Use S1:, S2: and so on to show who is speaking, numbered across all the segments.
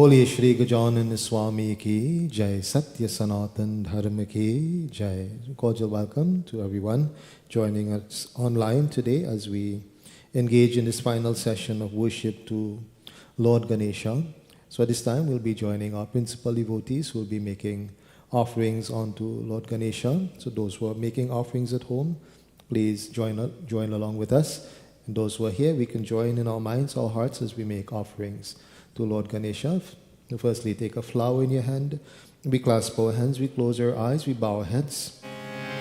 S1: बोलिए श्री गजानन स्वामी की जय, सत्य सनातन धर्म की जय. Cordial welcome to everyone joining us online today as we engage in this final session of worship to Lord Ganesha. So at this time we'll be joining our principal devotees who will be making offerings onto Lord Ganesha. So those who are making offerings at home, please join along with us. And those who are here, we can join in our minds, our hearts as we make offerings to Lord Ganesha. Firstly, take a flower in your hand. We clasp our hands, we close our eyes, we bow our heads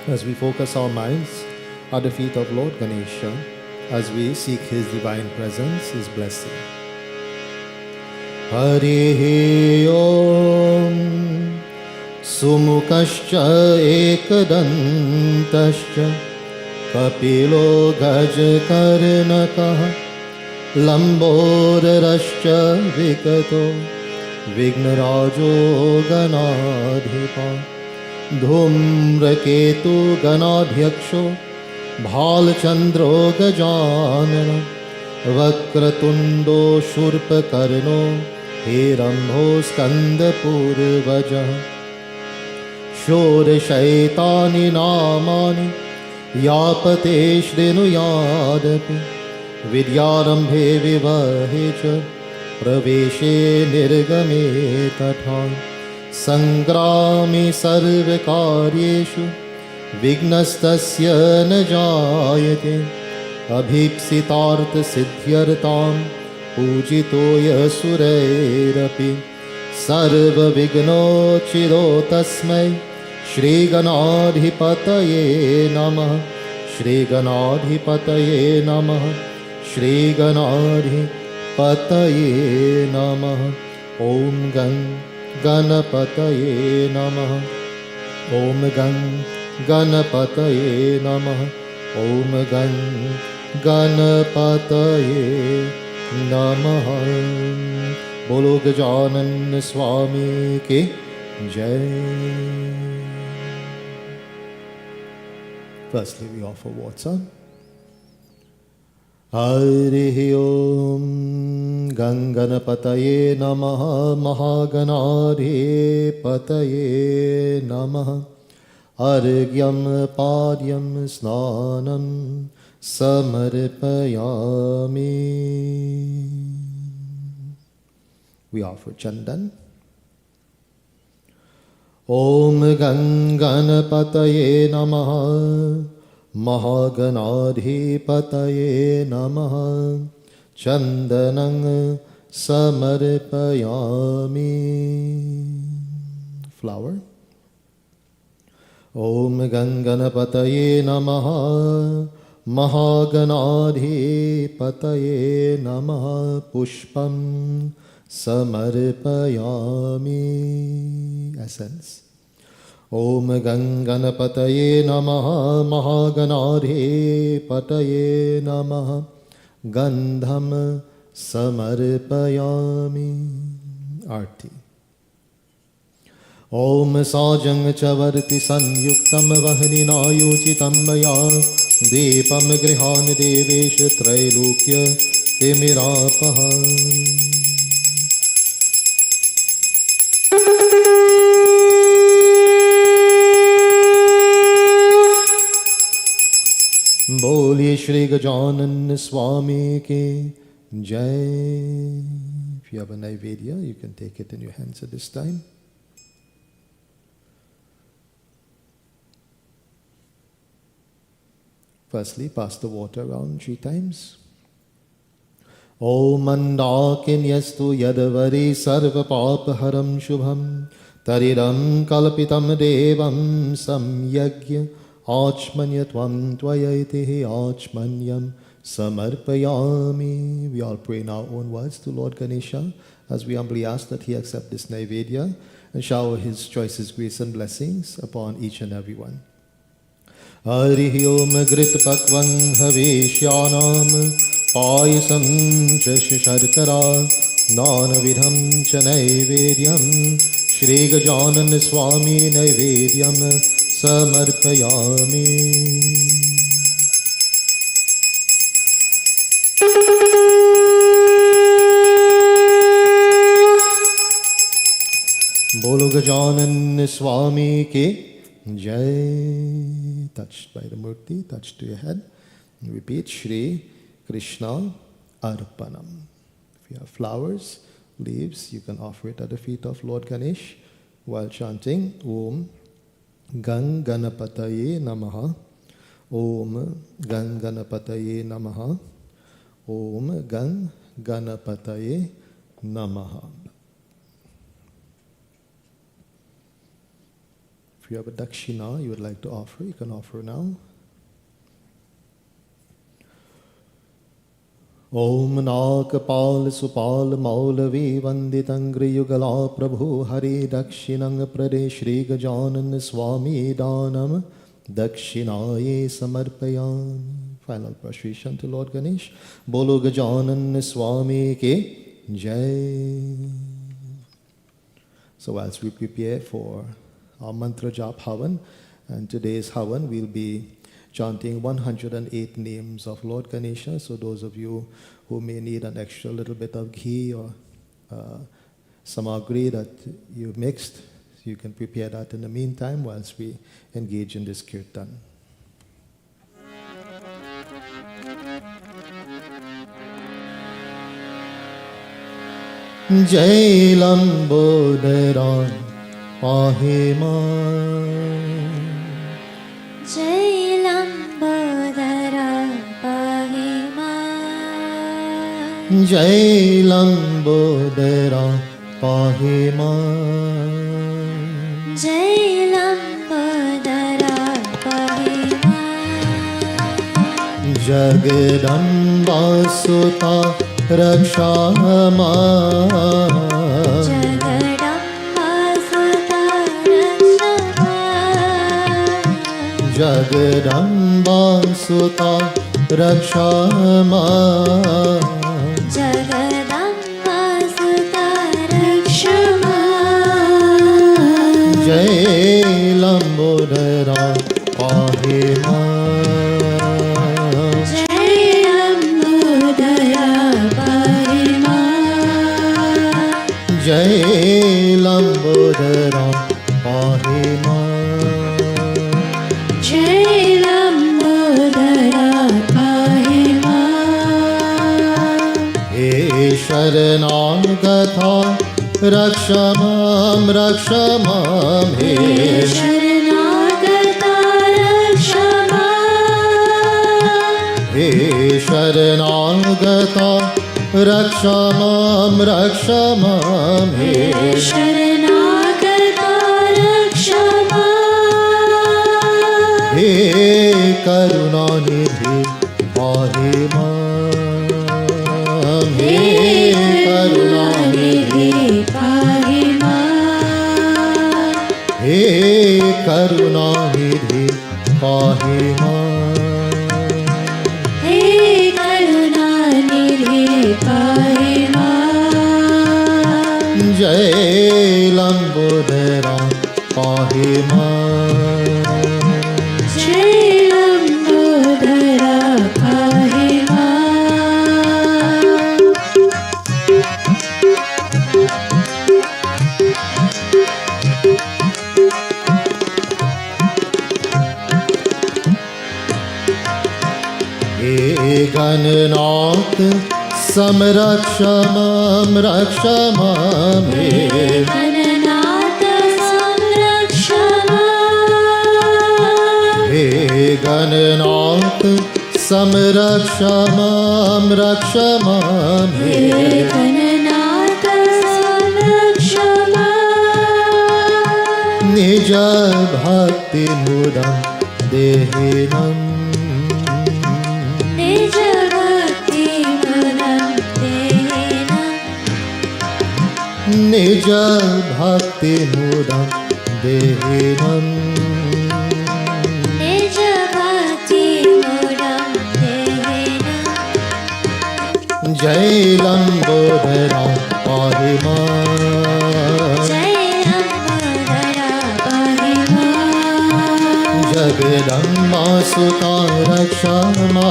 S1: as we focus our minds at the feet of Lord Ganesha as we seek His divine presence, His blessing. Harihi Om Sumukascha Ekadantascha Kapilo Gajkarnakaha Lambodarascha Vikato Vignarajo Ganadhipa Dhumraketu Ganadhyaksho Bhalchandro Gajanana Vakratundo Shurpakarno Hirambho Skandapurvaja Shorshaitani Namani Yapate Shrinu Yadapi Vidyarambhe Vivahecha Praveshe Nirgame Tatha Sangrami Sarvakaryeshu Vignastasya न जायते अभीप्सितार्थ सिद्ध्यर्तां पूजितो यसुरैरपि सर्वविघ्नोचिरो तस्मै श्रीगणाधिपतये नमः श्रीगणाधिपतये नमः श्रीगणाधिपतये नमः ॐ गणपतये नमः ॐ गणपतये नमः ॐ गणपतये नमः बोलो गजानन स्वामी के जय. Firstly, we offer water. Harihi Om Ganganapataye Namaha Mahaganadhipataye Namaha Argyam Padyam Snanam Samarpayami. We offer chandan. Om Ganganapataye Namaha Mahaganadhipataye Namaha Chandanang Samarpayami. Flower. Om Ganganapataye Namaha Mahaganadhipataye Namaha Pushpam Samarpayami. Essence. Om Ganganapataye Namaha Mahaganadhipataye Namaha Gandham Samarpayami. Arti. Om Sajang Chavarti Sanyuktam Vahaninayochitam Maya Deepam Grihan Devesh Trailukya Timirapaha. Boliye Shri Gajanan Swami Ki Jai. If you have a Naivedya, you can take it in your hands at this time. Firstly, pass the water around 3 times. Om Mandakinyastu Yadavari Sarva Papaharam Shubham Taridam Kalpitam Devam Samyagya Achmanyatvam Tvayayatihi Achmanyam Samarpayami. We all pray in our own words to Lord Ganesha as we humbly ask that He accept this Naivedya and shower His choicest grace and blessings upon each and every one. Harihi Om Grit Pakvan Haveshyanam Payasam Sharkara Nanavidham Cha Naivedyam Shri Gajanan Swami Naivedyam Samarpayami. Bolo Gajanan Swami Ki Jai. Touched by the Murti, touched to your head. Repeat Shri Krishna Arpanam. If you have flowers, leaves, you can offer it at the feet of Lord Ganesh while chanting Om Gan Ganapataye Namaha, Om Gan Ganapataye Namaha, Om Gan Ganapataye Namaha. If you have a dakshina you would like to offer, you can offer now. Om Nakapal Supal Maulavi Vanditangri Yugala Prabhu Hari Dakshinang Prade Shri Gajanan Swami Danam Dakshinaye Samarpayan. Final prostration to Lord Ganesh. Bolo Gajanan Swami Ke Jai. So whilst we prepare for our mantra jap havan, and today's havan we'll be chanting 108 names of Lord Ganesha. So those of you who may need an extra little bit of ghee or samagri that you've mixed, you can prepare that in the meantime whilst we engage in this kirtan. Jai Lambodara Pahima,
S2: Jai Lambodara Pahima,
S1: Jai Lambodara Pahima,
S2: Jai Lambodara Pahima,
S1: Jagadamba Sutta Rakshama, Jagadamba Sutta Rakshama,
S2: Jagadamba Sutta Rakshama,
S1: Jai Lambodara Pahima,
S2: Jai Lambodara Pahima,
S1: Jai Lambodara Pahima,
S2: Jai Lambodara Pahima,
S1: He Sharanagata Rakshamam Rakshamam, He
S2: Sharanagata Rakshama,
S1: He Sharanagata Rakshamam Rakshamam, He
S2: Sharanagata Rakshama,
S1: He Karunanidhi Pahima, He Karunanidhi
S2: Pahima,
S1: He Karunanidhi Pahima,
S2: He Karunanidhi Pahima,
S1: Jai Lambodara Pahima,
S2: Jai Lambodara Pahima,
S1: He Gananath Samrakshamam Rakshamam, He
S2: Gananatha Samrakshama,
S1: He Gananath Samrakshamam Rakshamam,
S2: He Gananatha Samrakshama,
S1: Nija Bhakti Mudam Dehinam,
S2: Nija Bhakti Mudam Dehinam,
S1: Nija Bhakti Mudam Dehinam,
S2: Nija Bhakti Mudam Dehinam,
S1: Jai Lambodara Pahima,
S2: Jai Lambodara Pahima,
S1: Jagadamba Sutta Rakshama,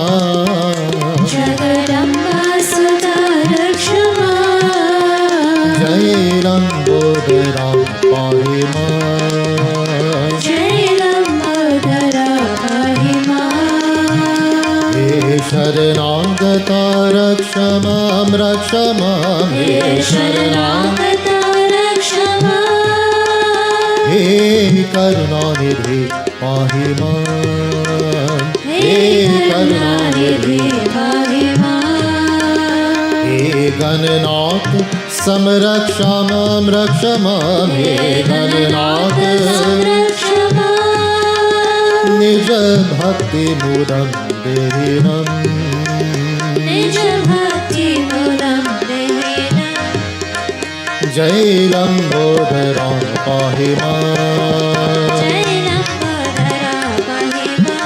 S2: Jagadamba Sutta Rakshama,
S1: Jai Lambodara Pahima,
S2: Jai Lambodara Pahima,
S1: He Sharanagata Rakshamam Rakshamam,
S2: He Sharanagata Rakshama,
S1: Karunanidhi पाहि मां
S2: हे करुणानिधि पाहि मां
S1: हे गणनाथ संरक्ष मां रक्ष मां हे गणनाथ
S2: संरक्ष मां
S1: निज भक्ति मूलं देहिनं
S2: निज भक्ति मूलं देहिनं
S1: जय लंबोदरा पाहि मां
S2: जय लंबोदरा पाहि मां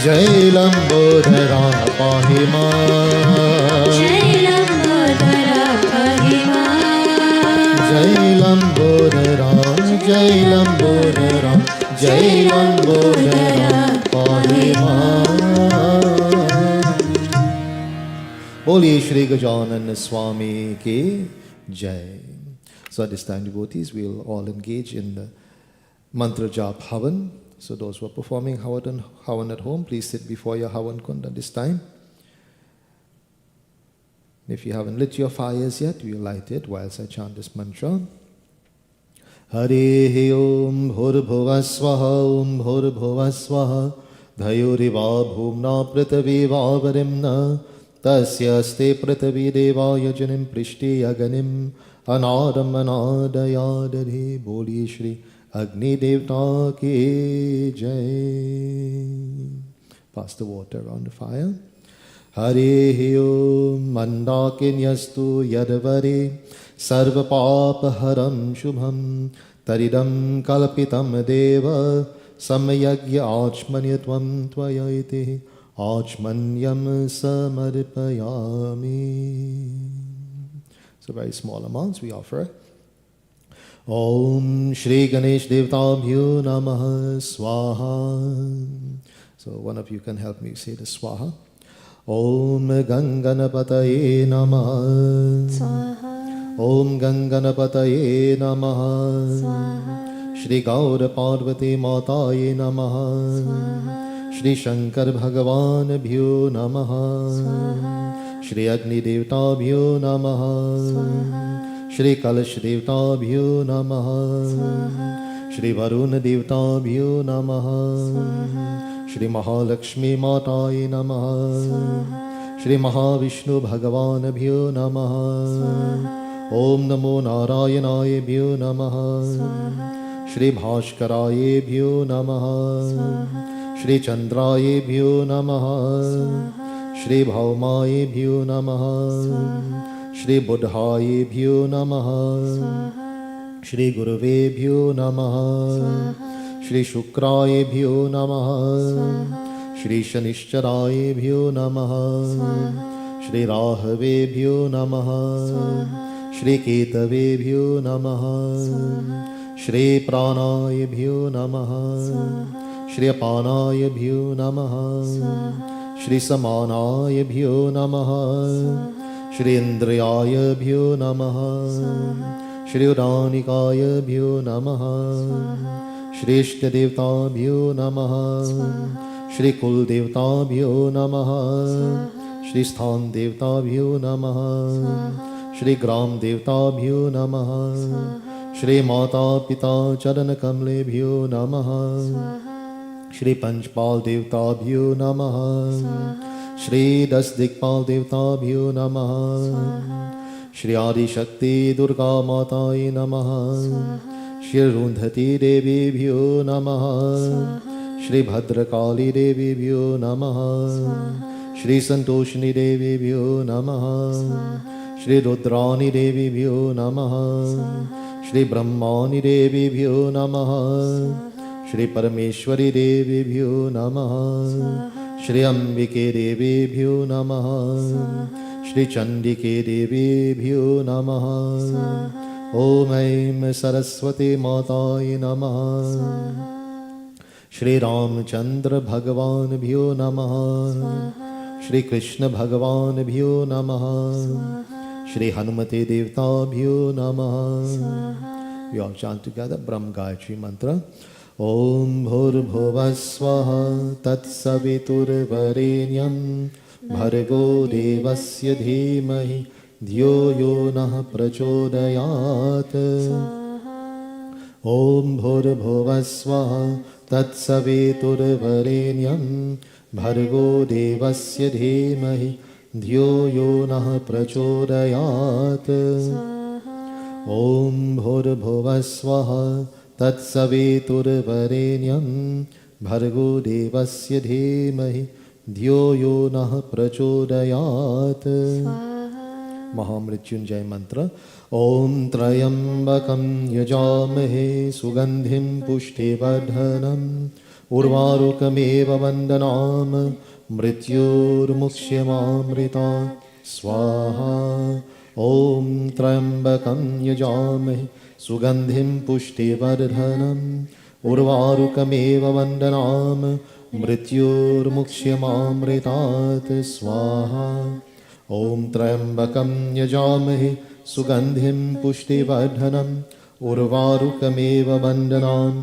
S1: जय लंबोदरा पाहि मां
S2: जय लंबोदरा पाहि मां
S1: जय लंबोदरा जय लंबोदरा जय लंबोदरा पाहि मां। बोलिए श्री गजानन स्वामी की जय. So at this time, devotees, we'll all engage in the mantra jap havan. So those who are performing havan at home, please sit before your havan kund at this time. If you haven't lit your fires yet, we'll light it whilst I chant this mantra. Hare Om Bhurabhuva Swaha Om Bhurabhuva Swaha Dhayuriva Bhumna Prithvi Varimna Tasyaste Prithvi Devaya Janim Prishti Aganim Anadam Anadayadari. Boli Shri Agni Devta ki Jai. Pass the water around the fire. Hare Om Mandakinyastu Yadavari Sarva Papa Haram Shubham Taridam Kalpitam Deva Samayagya Achmanyatvam Tvayaiti Achmanyam Samarpayami. So very small amounts we offer. Om Shri Ganesh Devtabhyo Namaha Swaha. So one of you can help me say the Swaha. Om Ganganapataye Namaha
S2: Swaha
S1: Om Ganganapataye Namaha
S2: Swaha
S1: Shri Gaura Parvati Mataye Namaha
S2: Swaha
S1: Shri Shankar Bhagavan Bhyo Namaha
S2: Swaha
S1: Shri Agni Devta Bhyo Namaha
S2: Swaha
S1: Shri Kalash Devta Bhyo Namaha
S2: Swaha
S1: Shri Varun Devta Bhyo Namaha
S2: Swaha
S1: Shri Mahalakshmi Mataye Namaha
S2: Swaha
S1: Shri Mahavishnu Bhagavan Bhyo Namaha
S2: Swaha
S1: Om Namo Narayanaye Bhyo Namaha
S2: Swaha
S1: Shri Bhashkaraye Bhyo Namaha
S2: Swaha
S1: Shri Chandraye Bhyo Namaha
S2: Swaha
S1: Shri Bhaumaye Bhyo Namaha
S2: Swaha
S1: Shri Buddhaye Bhyo Namaha
S2: Swaha
S1: Shri Guruve Bhyo Namaha
S2: Swaha
S1: Shri Shukraye Bhyo Namaha
S2: Swaha
S1: Shri Shanishcharaye Bhyo Namaha
S2: Swaha
S1: Shri Rahave Bhyo Namaha
S2: Swaha
S1: Shri Ketave Bhyo Namaha Shri Pranaye Bhyo Namaha Shri Apanaye Bhyo Namaha Shri Samanaye Bhyo Namaha Shri Indriyaye Bhyo Namaha Shri Udanikaya Bhyo Namaha Shri Ishtadevta Bhyo Namaha Shri Kul Devta Bhyo Namaha Shri Sthan Devta Bhyo Namaha Shri Gram Devta Bhyo Namaha Shri Mata Pita Charan Kamle Bhyo Namaha Shri Panchpal Devta Bhyo Namaha Shri Das Dikpal Devta Bhyo Namaha Shri Adi Shakti Durga Mataye Namaha Shri Rundhati Devi Bhyo Namaha Shri Bhadrakali Devi Bhyo Namaha Shri Santoshini Devi Bhyo Namaha Shri Rudrani Devi Bhyo Namaha Shri Brahmani Devi Bhyo Namaha Shri Parameshwari Devi Bhyo Namaha Shri Ambike Devi Bhyo Namaha Shri Chandike Devi Bhyo Namaha Om Aim Saraswati Mataye Namaha Shri Ramchandra Bhagavan Bhyo Namaha Shri Krishna Bhagavan Bhyo Namaha Shri Hanumate Devta Bhyo Namaha. We all chant together Brahm Gayatri Mantra. Om Bhurabhuva Swaha Tat Savitur Varenyam Bhargo Devasya Dhimahi Dhyo Yo Nah Prachodayat. ॐ भूर्भुवस्वः तत्सवितुर्वरेण्यं भर्गो देवस्य धीमहि धियो यो नः प्रचोदयात् ॐ भूर्भुवस्वः तत्सवितुर्वरेण्यं भर्गो देवस्य धीमहि धियो यो नः प्रचोदयात् महामृत्युंजय मंत्र ओम त्रयंबकं यजामहे सुगंधिं पुष्टिवर्धनम् उर्वारुकमेव वन्दनाम मृत्युर्मुक्ष्यमामृता स्वाहा ओम त्र्यंबकं यजामहे सुगंधिं पुष्टिवर्धनम् उर्वारुकमेव वन्दनाम मृत्युर्मुक्ष्यमामृतात् स्वाहा ॐ त्र्यंबकं यजामहे सुगंधिं पुष्टिवर्धनम् उर्वारुकमेव वन्दनाम्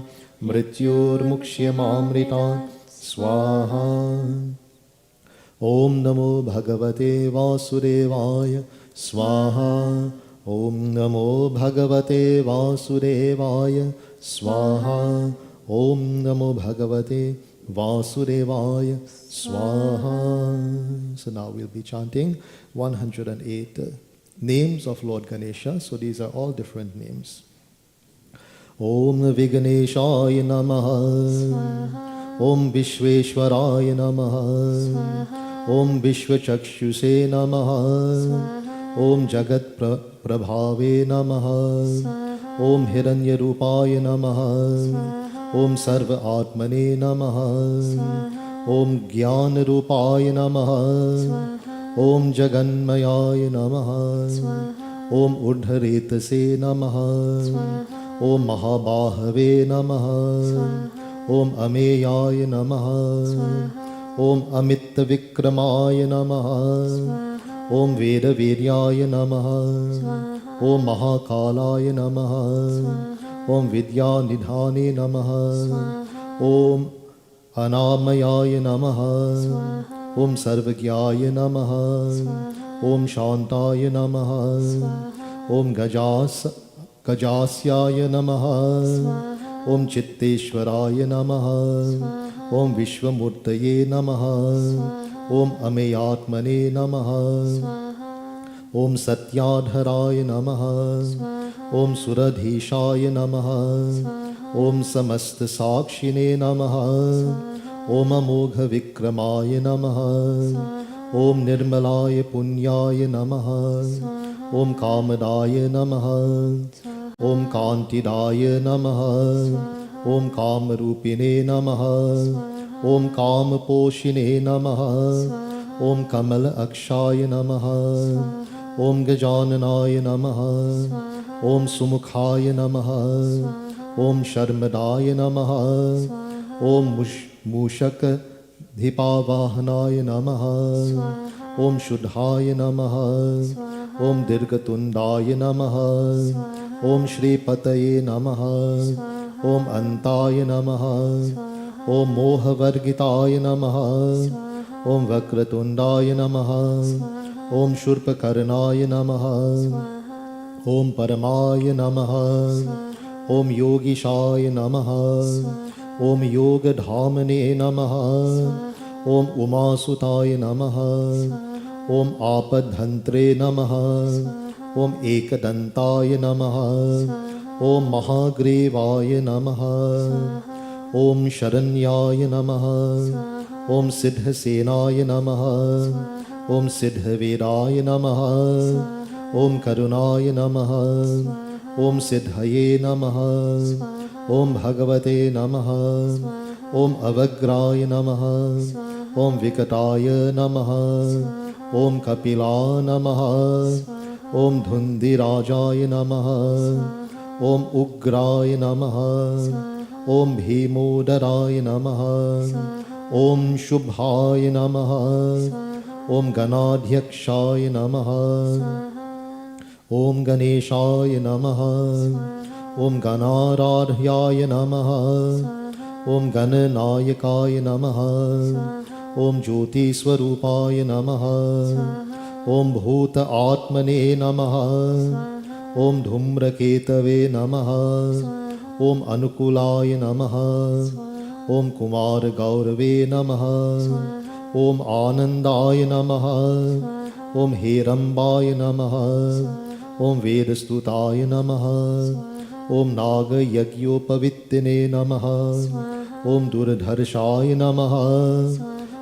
S1: मृत्युर्मुक्ष्यमामृतात् स्वाहा ॐ नमो भगवते वासुदेवाय स्वाहा ॐ नमो भगवते वासुदेवाय स्वाहा ॐ नमो भगवते Vasudevaya Swaha. So now we'll be chanting 108 names of Lord Ganesha. So these are all different names. Om Viganeshaya Namaha. Om Vishveshwaraya Namaha. Om Vishvachakshuse Namaha. Om Jagat Prabhave Namaha. Om Hiranyarupaya Namaha. ओम सर्व आत्मने नमः ओम ज्ञान रूपाय नमः ओम जगन्मयाय नमः ओम ऊर्ध्वरेतसे नमः ओम महाबाहवे नमः ओम अमेयाय नमः ओम अमित विक्रमाय नमः ओम वेदवीर्याय नमः ओम महाकालाय नमः ओम विद्यानिधाने नमः ओम अनामयाय नमः ओम सर्वज्ञाय नमः ओम शांताय नमः ओम गजास्याय नमः ओम चित्तेश्वराय नमः ओम विश्वमूर्तये नमः ओम अमेयात्मने नमः ओम सत्याधराय नमः ओम सुरधीशाय नमः ओम समस्त साक्षिणे नमः ओम अमोघ विक्रमाय नमः ओम निर्मलाय पुण्याय नमः ओम कामदाय नमः ओम कांतिदाय नमः ओम कामरूपिणे नमः ओम कामपोषिणे नमः ओम कमल अक्षाय नमः ओम गजाननाय नमः ओम सुमुखाय नमः ओम शर्मदाय नमः ओम मूषकधिपावाहनाय नमः ओम शुद्धाय नमः ओम दीर्घतुंडाय नमः ओम श्रीपतये नमः ओम अन्ताय नमः ओम मोहवर्गिताय नमः ओम वक्रतुंडाय नमः ओम शूर्पकर्णाय नमः ओम परमाय नमः ओम योगीशाय नमः ओम योगधामने नमः ओम उमासुताय नमः ओम आपद्धन्त्रे नमः ओम एकदन्ताय नमः ओम महाग्रीवाय नमः ओम शरण्याय नमः ओम सिद्धसेनाय नमः ओम सिद्धवीराय नमः ओम करुणाय नमः ओम सिद्धये नमः ओम भगवते नमः ओम अवग्राय नमः ओम विकटाय नमः ओम कपिला नमः ओम धुन्धिराजाय नमः ओम उग्राय नमः ओम भीमोदराय नमः ओम शुभाय नमः ओम गणाध्यक्षाय नमः ओम गणेशाय नमः ओम गणाराध्याय नमः ओम गणनायकाय नमः ओम ज्योतिस्वरूपाय नमः ओम भूत आत्मने नमः ओम धूम्रकेतवे नमः Om Anukulaya Namaha, Om Kumar Gaurave Namaha, Om Anandaya Namaha, Om Herambaya Namaha, Om Vedastutaya Namaha, Om Naga Yagyopavittine Namaha, Om Duradharshaya Namaha,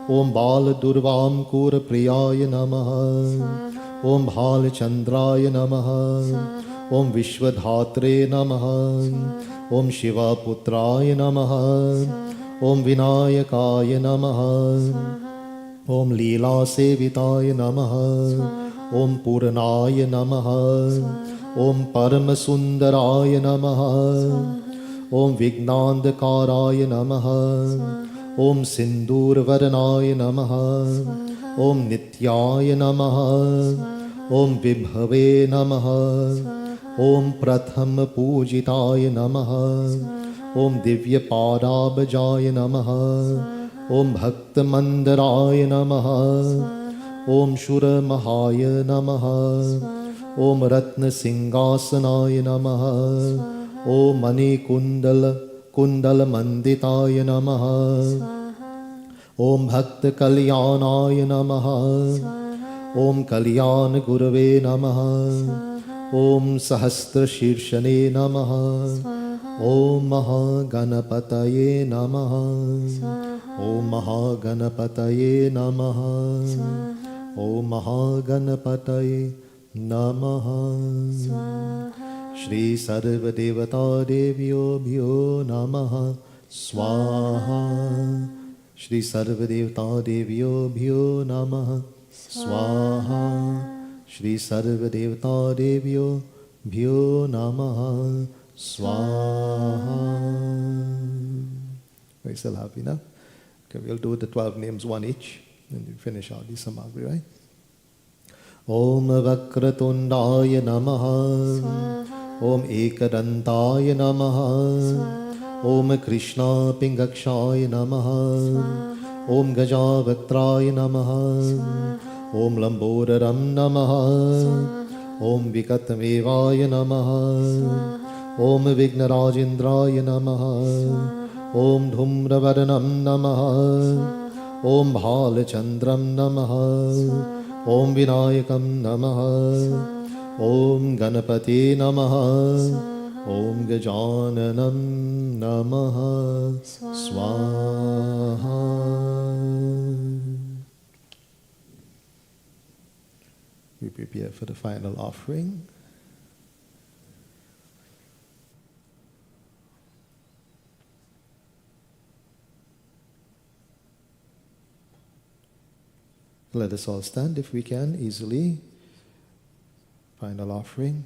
S1: Om Bala Durvam Kura Priyaya Namaha, Om Bhal Chandraya Namaha, Om Vishwadhatre Namaha, Om Shiva Putraya Namaha, Om Vinayakaya Namaha, Om Leela Sevitaya Namaha, Om Puranaya Namaha, Om Paramasundaraya Namaha, Om Vignandakaraya Namaha, Om Sindurvaranaya Namaha, Om Nityaya Namaha, Om Vibhave Namaha, Om Pratham Pujitaya Namaha, Om Divya Padabhajaya Namaha, Om Bhakta Mandaraya Namaha, Om Shura Mahaya Namaha, Om Ratna Singhasanaya Namaha, Om Mani Kundala Manditaya Namaha, Om Bhakta Kalyanaya Namaha, Om Kalyan Gurave Namaha, Om Sahasra Shirshane Namaha, Om Mahaganapataye Namaha, Om Mahaganapataye Namaha, Om Mahaganapataye Namaha. Shri Sarva Devata Devyo Bhyo Namaha Swaha. Shri Sarva Devata Devyo Bhyo Namaha Swaha. Shri Sarva Devata Devyo Bhyo Namaha Swaha. We're still happy now? Okay, we'll do the 12 names one each and we finish out the Samagri, right? Om Vakratundaya Namaha, Om Ekadantāya Namaha, Om Krishna Pingakshaya Namaha, Om Gajavatraya Namaha, Om Lambodaram Namaha, Om Vikatamevaya Namaha, Om Vignarajendraya Namaha, Om Dhumravaranam Namaha, Om Bhalachandram Namaha, Om Vinayakam Namaha, Om Ganapati Namaha, Om Gajananam Namaha Swaha. We prepare for the final offering. Let us all stand if we can easily. Final offering.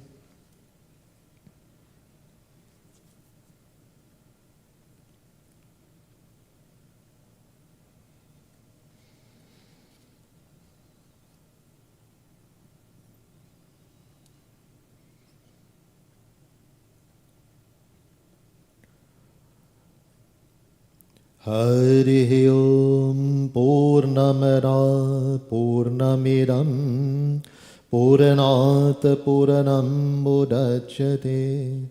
S1: Hari Om Purnamada Purnamiram Puranat Puranam Mudachyate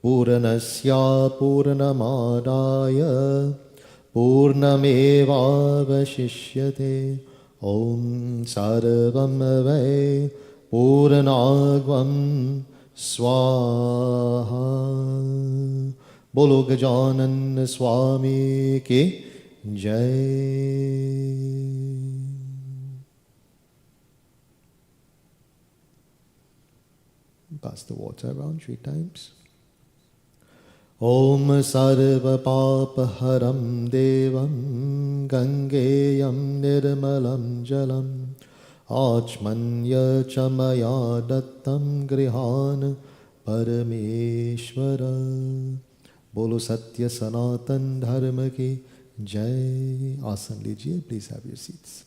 S1: Puranasya Purnamadaya Purnameva Vashishyate Om Sarvam Vai Purnagvam Swaha. Bolo Gajanan Swami Ki Jai. Pass the water around 3 times. Om Sarva Papa Haram Devam Gangeyam Nirmalam Jalam Achmanya Chamaya Dattam Grihan Parameshwara. Bolo Satya Sanatan Dharma Ki Jai. Asan lijiye, please have your seats.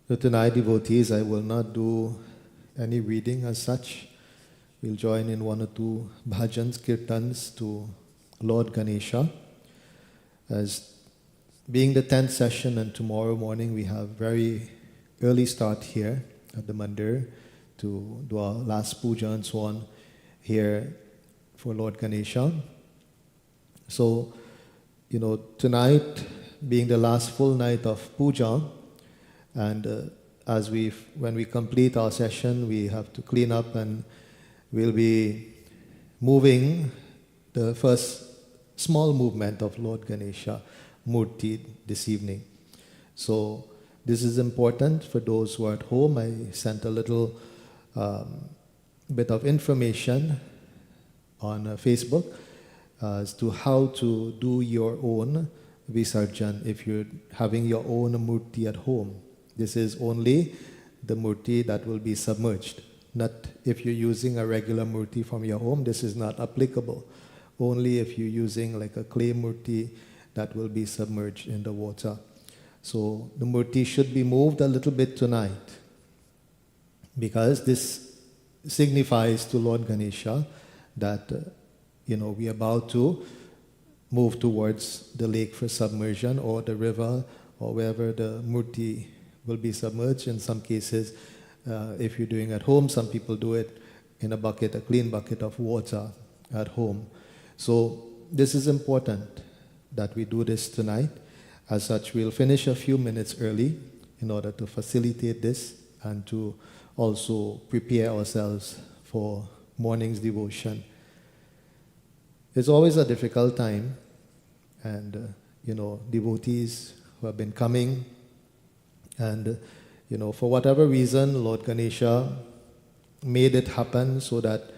S1: So tonight, devotees, I will not do any reading as such. we'll join in one or two bhajans, kirtans to Lord Ganesha. As being the 10th session, and tomorrow morning we have very early start here at the mandir to do our last puja and so on here for Lord Ganesha. So, tonight being the last full night of puja, and when we complete our session, we have to clean up, and we'll be moving the first small movement of Lord Ganesha Murti this evening. So this is important for those who are at home. I sent a little bit of information on Facebook as to how to do your own Visarjan if you're having your own Murti at home. This is only the Murti that will be submerged. Not if you're using a regular Murti from your home, this is not applicable. Only if you're using like a clay Murti that will be submerged in the water. So the Murti should be moved a little bit tonight, because this signifies to Lord Ganesha that we are about to move towards the lake for submersion, or the river, or wherever the Murti will be submerged. In some cases, if you're doing at home, some people do it in a clean bucket of water at home. So this is important that we do this tonight. As such, we'll finish a few minutes early in order to facilitate this and to also prepare ourselves for morning's devotion. It's always a difficult time, and devotees who have been coming, and for whatever reason, Lord Ganesha made it happen so that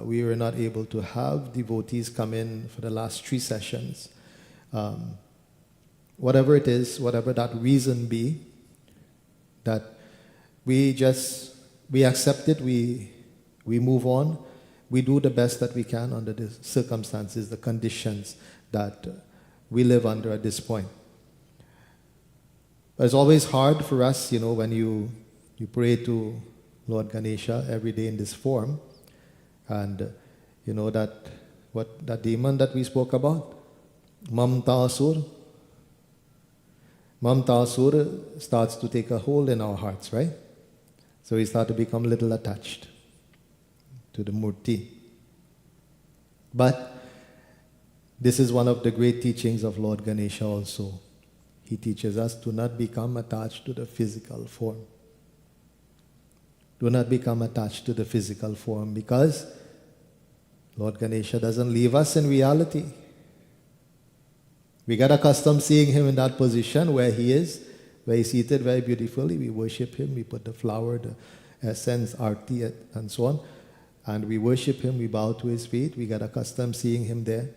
S1: we were not able to have devotees come in for the last 3 sessions. Whatever it is, whatever that reason be, that we accept it, we move on, we do the best that we can under the circumstances, the conditions that we live under at this point. But it's always hard for us, when you pray to Lord Ganesha every day in this form, and that demon that we spoke about, Mamta Asur starts to take a hold in our hearts, right? So we start to become a little attached to the Murti. But this is one of the great teachings of Lord Ganesha also. He teaches us to not become attached to the physical form. Do not become attached to the physical form, because Lord Ganesha doesn't leave us in reality. We get accustomed seeing him in that position where he is, where he's seated very beautifully. We worship him, we put the flower, the essence, arti, and so on, and we worship him, we bow to his feet. We get accustomed seeing him there.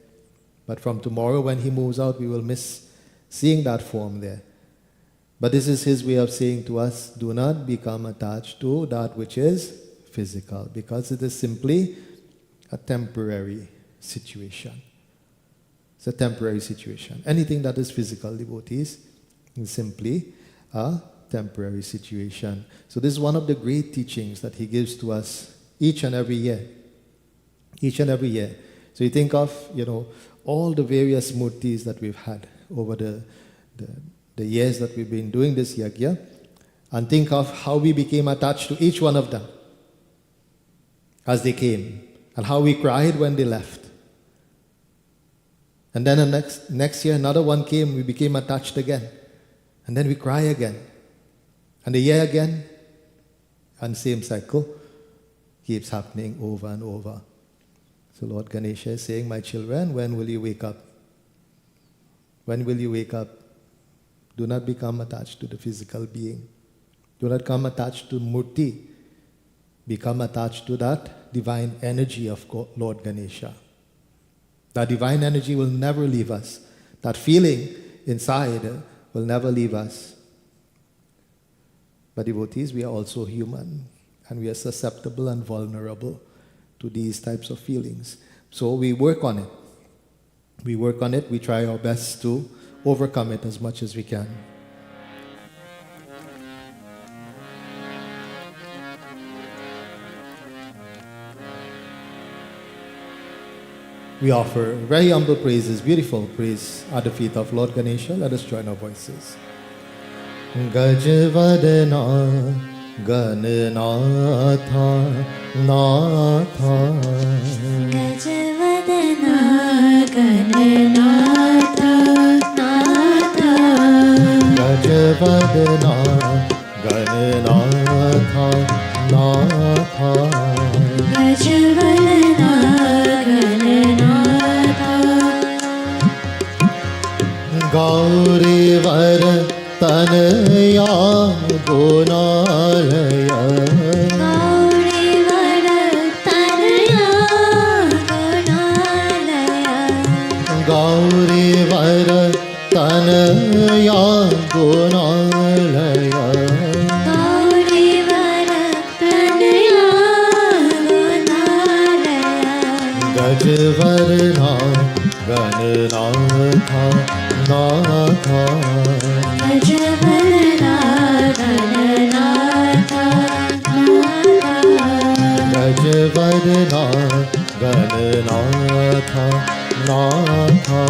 S1: But from tomorrow, when he moves out, we will miss seeing that form there. But this is his way of saying to us, do not become attached to that which is physical, because it is simply a temporary situation. It's a temporary situation. Anything that is physical, devotees, is simply a temporary situation. So this is one of the great teachings that he gives to us each and every year. Each and every year. So you think of, all the various murtis that we've had over the years that we've been doing this yajna, and think of how we became attached to each one of them as they came, and how we cried when they left. And then the next year another one came, we became attached again. And then we cry again. And the year again, and same cycle keeps happening over and over. So Lord Ganesha is saying, my children, when will you wake up? When will you wake up? Do not become attached to the physical being. Do not become attached to Murti. Become attached to that divine energy of Lord Ganesha. That divine energy will never leave us. That feeling inside will never leave us. But devotees, we are also human, and we are susceptible and vulnerable to these types of feelings. So we work on it. We work on it. We try our best to overcome it as much as we can. We offer very humble praises, beautiful praise at the feet of Lord Ganesha. Let us join our voices. Gajavadana Gananatha Natha
S2: Gajavadana Gananatha Natha
S1: Gajavadana Gananatha Natha
S2: Gajavadana Gananatha
S1: Gaurivar Tanaya Gunalaya
S2: Gaurivar Tanaya
S1: Gaurivar Tanaya Gunalaya
S2: Gaurivar Tanaya Gunalaya
S1: Gajvarna Gananatha Natha
S2: Gajavadana Gananatha
S1: Gajvarna Gananatha Natha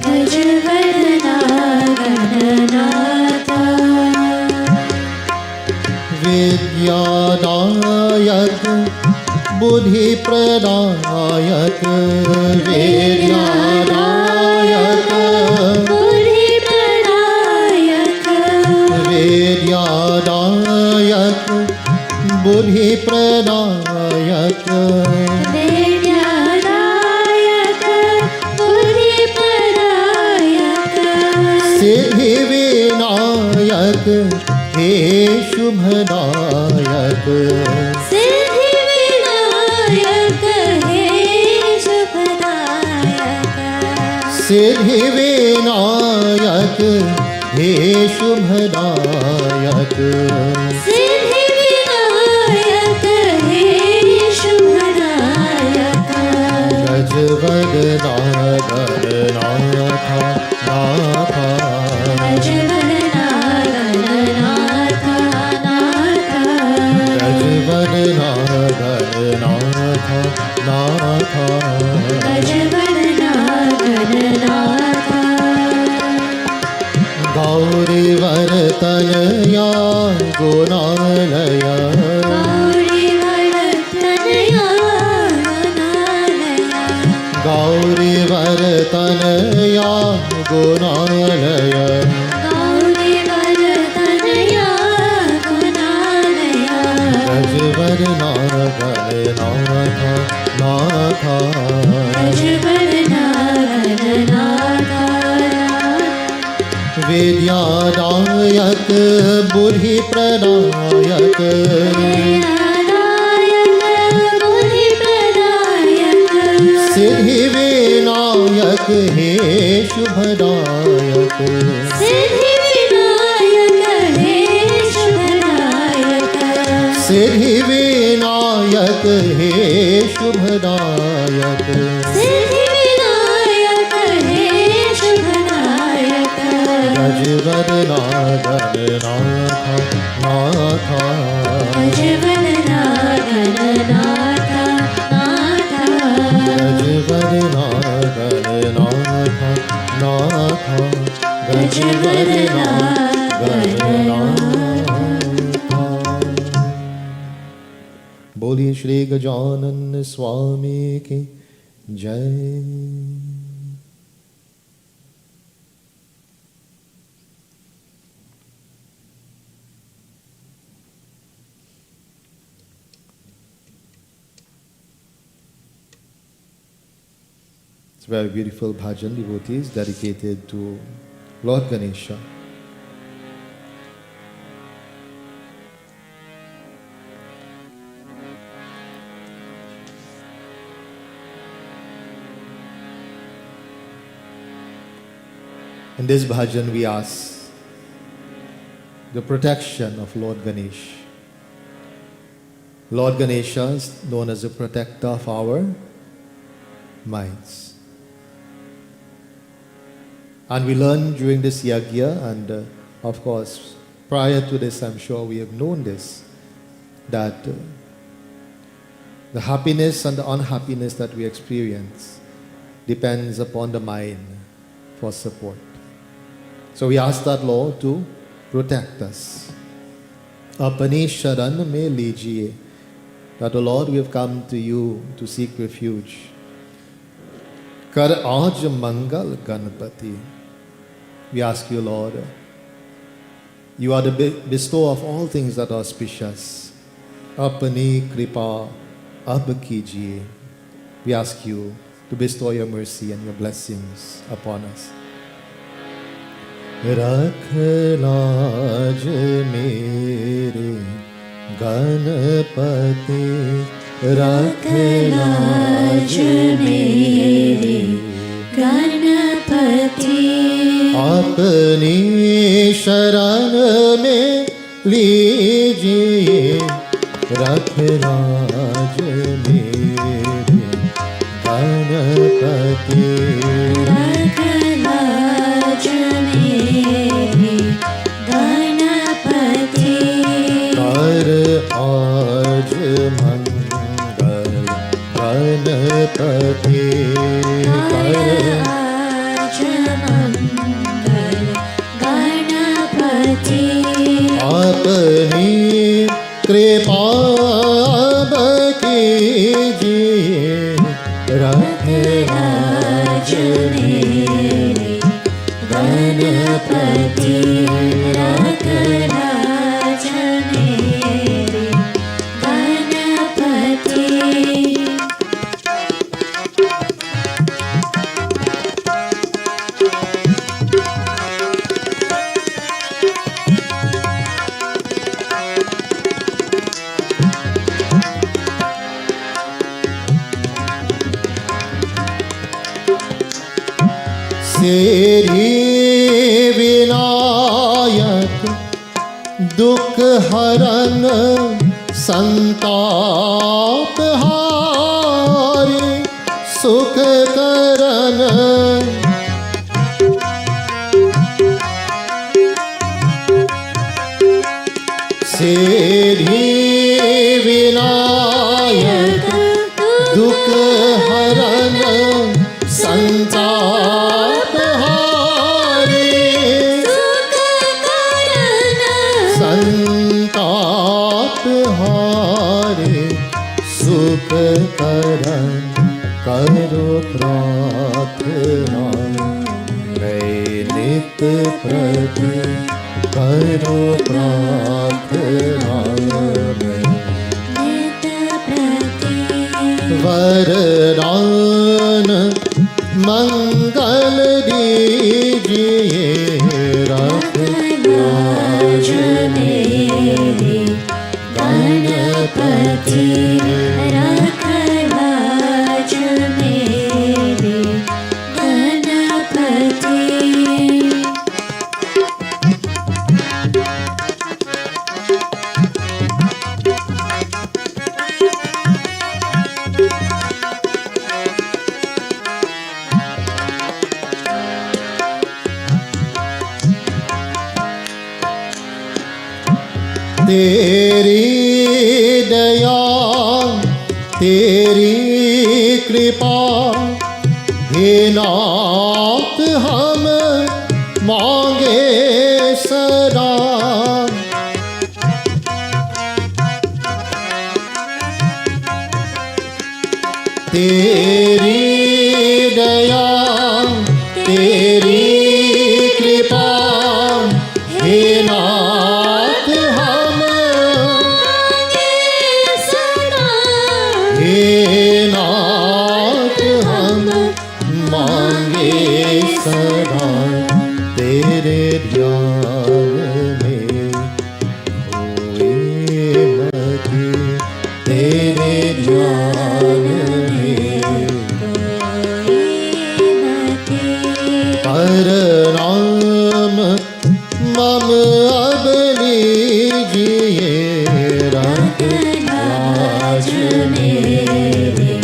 S2: Gajavadana Gananatha
S1: Vidyadayak Buddhi Pradayak Vidyadayak
S2: Buddhi Pradayaka
S1: Vidyadayak Buddhi Pradayak
S2: Vidyadayaka Buddhi Pradayaka
S1: Siddhi Vinayak He Shubhadayak
S2: Siddhi Vinayaka He Shubhadayaka
S1: Siddhi Vinayak He Shubhadayak
S2: Siddhi Vinayaka He Shubhadayaka
S1: Gajvadana Gananatha Natha
S2: Gajavadana Gananatha Natha
S1: Gajvadana Gananatha Natha
S2: Gajavadana Gananatha
S1: Gaurivar Tanaya Gunalaya
S2: Gaurivar Tanaya Gunalaya
S1: Gaurivar Tanaya Gunalaya
S2: Gaurivar Tanaya Gunalaya
S1: Gajvarna Gananatha Natha
S2: Gajavadana Gananatha
S1: Vidyadayak Buddhi Pradayak
S2: Vidyadayaka Buddhi Pradayaka
S1: Siddhi Vinayak He Shubhadayak
S2: Siddhi Vinayaka He Shubhadayaka
S1: Siddhi Vinayak He Shubhadayak
S2: Siddhi Vinayaka He Shubhadayaka
S1: Gajvadana Gananatha Natha
S2: Gajavadana Gananatha Natha
S1: Gajvadana Gananatha Natha
S2: Gajvadana
S1: Gananatha बोलिए श्री गजानन स्वामी की जय. It's a very beautiful bhajan, devotees, dedicated to Lord Ganesha. In this bhajan we ask the protection of Lord Ganesh. Lord Ganesha is known as the protector of our minds. And we learn during this yagya, and of course prior to this I'm sure we have known this, that the happiness and the unhappiness that we experience depends upon the mind for support. So we ask that Lord to protect us. Apani sharan mein lijiye. That, O Lord, we have come to you to seek refuge. Kar aaj mangal Ganpati. We ask you, Lord, you are the bestower of all things that are auspicious. Apani kripa ab kijiye. We ask you to bestow your mercy and your blessings upon us. Rakh laaj mere Ganpati, rakh laaj mere
S2: Ganpati,
S1: apni sharan mein lijiye, rakh laaj mere Ganpati,
S2: rakh laaj mere Ganpati,
S1: कर आज मंगल गणपति, कर
S2: आज मंगल गणपति,
S1: अपनी कृपा कीजिए, रख
S2: राज मेरे गणपति, रख राज मेरे गणपति।
S1: सेरी विनायक दुख हरन संताप हारे सुख करन, सेरी विनायक दुख हरन संताप हारे, संताप हारे सुख करन, करो प्रार्थना नित प्रति, करो प्रार्थना
S2: नित प्रति,
S1: वरदान मंगल दीजिए, रख
S2: राज मेरे गणपति, रख राज मेरे गणपति।
S1: तेरी दया तेरी कृपा हे नाथ हम मांगे सदा, तेरी दया तेरी कृपा हे नाथ हम हे नाथ हम मांगे सदा, तेरे ध्यान में होए मति, तेरे ध्यान में परनाम मम अब लीजिए, रख
S2: राज मेरे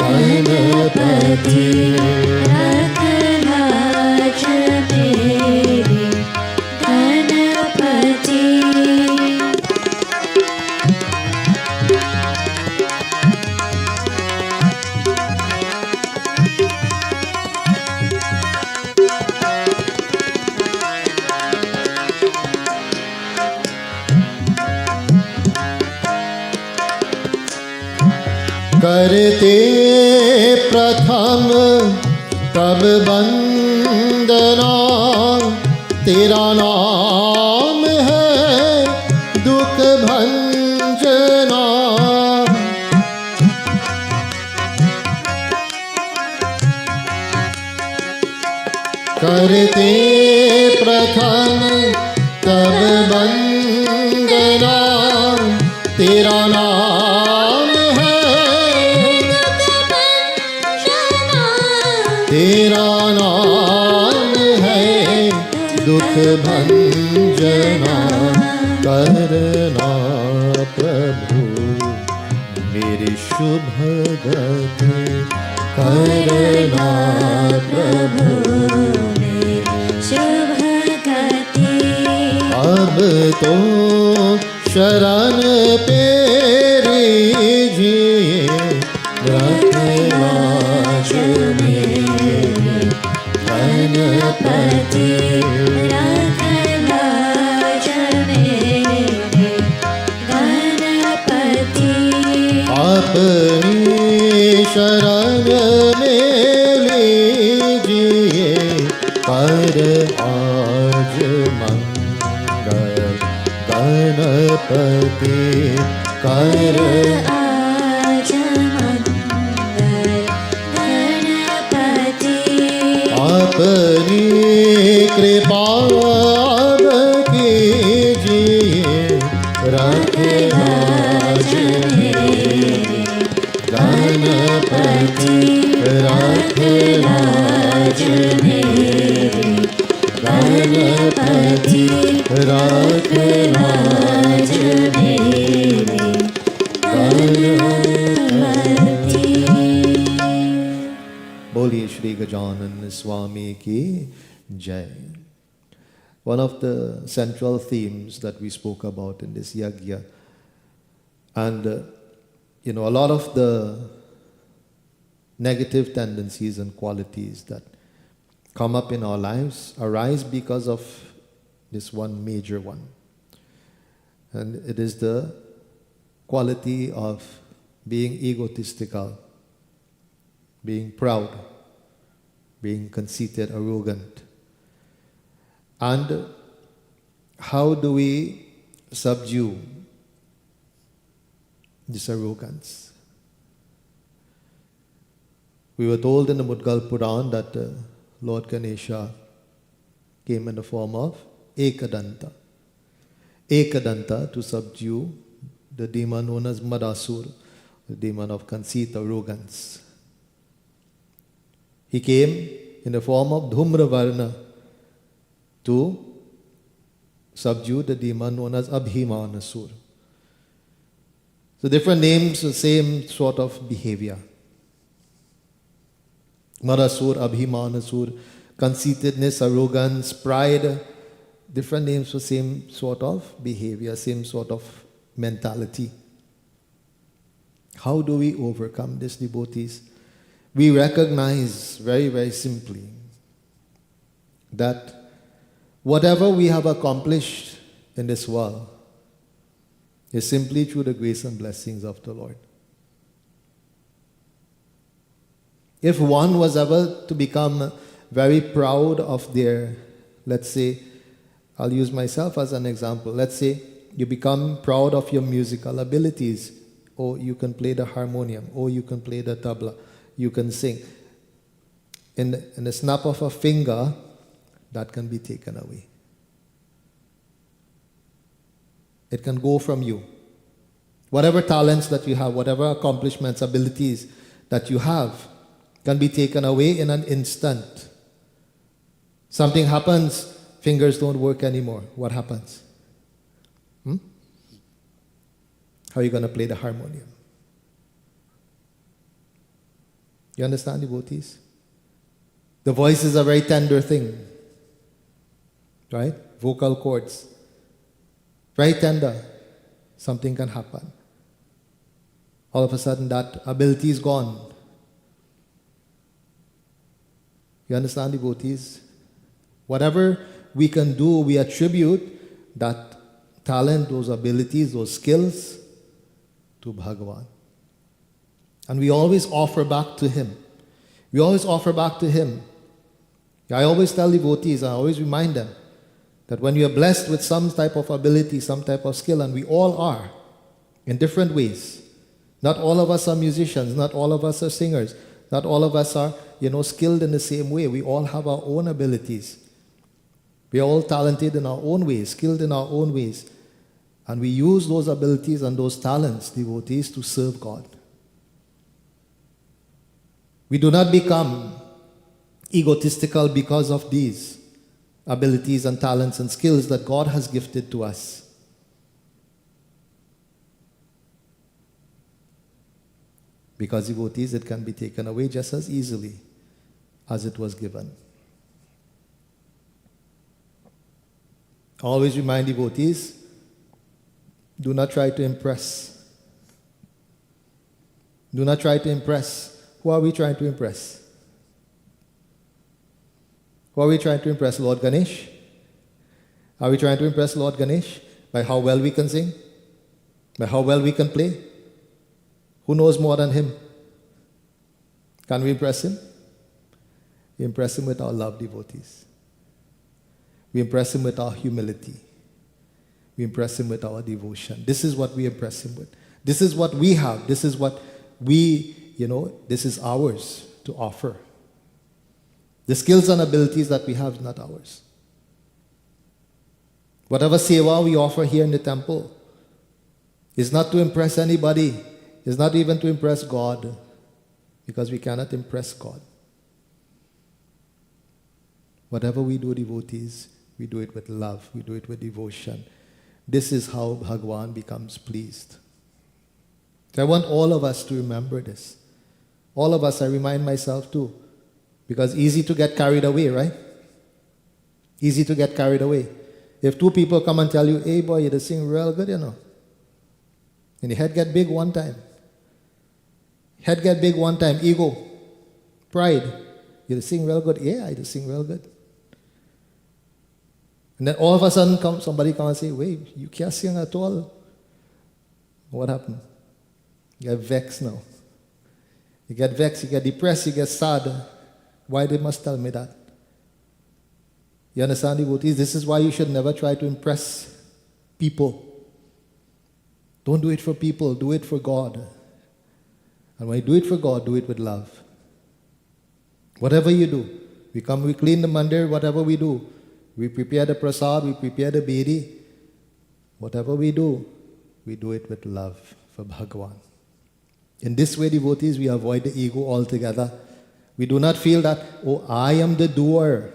S2: गणपति, रख राज मेरे गणपति।
S1: करते प्रथम तब वंदना तेरा नाम है दुख भंजना करते प्रथम तब वंदना तेरा नाम है तेरा नाम है दुख भंजना करना प्रभु मेरी शुभ गति करना प्रभु
S2: शुभ गति
S1: अब तो शरण तेरी जिए रखवाज मेरे गणपति
S2: रखवाज मेरे गणपति
S1: अपनी शरण में लीजिए कर आज मंगल गणपति कर
S2: आज मंगल गणपति
S1: अपनी कृपा कीजिए रखवाज मेरे गणपति रखवाज मेरे गणपति रखवाज मेरे गणपति। बोलिए श्री गजानन स्वामी की जय. One of the central themes that we spoke about in this yagya, and a lot of the negative tendencies and qualities that come up in our lives arise because of this one major one. And it is the quality of being egotistical, being proud, being conceited, arrogant. And how do we subdue this arrogance? We were told in the Mudgal Puran that Lord Ganesha came in the form of Ekadanta. Ekadanta to subdue the demon known as Madasur, the demon of conceit, arrogance. He came in the form of Dhumravarna to subdue the demon known as Abhimanasur. So different names, the same sort of behavior. Madasur, Abhimanasur, conceitedness, arrogance, pride, different names for same sort of behavior, same sort of mentality. How do we overcome this, devotees? We recognize very, very simply that whatever we have accomplished in this world is simply through the grace and blessings of the Lord. If one was ever to become very proud of their, let's say, I'll use myself as an example. Let's say you become proud of your musical abilities. Oh, you can play the harmonium. Oh, you can play the tabla. You can sing. In the snap of a finger, that can be taken away. It can go from you. Whatever talents that you have, whatever accomplishments, abilities that you have, can be taken away in an instant. Something happens, fingers don't work anymore. What happens? How are you going to play the harmonium? You understand, devotees? The voice is a very tender thing. Right? Vocal cords. Very tender. Something can happen. All of a sudden that ability is gone. You understand, devotees? Whatever we can do, we attribute that talent, those abilities, those skills to Bhagavan. And we always offer back to Him. We always offer back to Him. I always tell devotees, I always remind them that when you are blessed with some type of ability, some type of skill, and we all are in different ways. Not all of us are musicians, not all of us are singers, not all of us are, skilled in the same way. We all have our own abilities. We are all talented in our own ways, skilled in our own ways. And we use those abilities and those talents, devotees, to serve God. We do not become egotistical because of these abilities and talents and skills that God has gifted to us. Because devotees, it can be taken away just as easily as it was given. Always remind devotees, do not try to impress. Do not try to impress. Who are we trying to impress? Who are we trying to impress? Lord Ganesh? Are we trying to impress Lord Ganesh by how well we can sing? By how well we can play? Who knows more than Him? Can we impress Him? We impress Him with our love, devotees. We impress Him with our humility. We impress Him with our devotion. This is what we impress Him with. This is what we have. This is what we, this is ours to offer. The skills and abilities that we have is not ours. Whatever seva we offer here in the temple is not to impress anybody. It's not even to impress God, because we cannot impress God. Whatever we do, devotees, we do it with love. We do it with devotion. This is how Bhagwan becomes pleased. So I want all of us to remember this. All of us, I remind myself too. Because easy to get carried away, right? Easy to get carried away. If two people come and tell you, hey boy, you just sing real good, and your head get big one time. Head get big one time, ego, pride. You just sing real good. Yeah, I just sing real good. And then all of a sudden somebody come and say, wait, you can't sing at all. What happened? You get vexed now. You get vexed, you get depressed, you get sad. Why they must tell me that? You understand, devotees? This is why you should never try to impress people. Don't do it for people, do it for God. And when you do it for God, do it with love. Whatever you do, we clean the mandir, whatever we do. We prepare the prasad, we prepare the bedi. Whatever we do it with love for Bhagavan. In this way, devotees, we avoid the ego altogether. We do not feel that, oh, I am the doer.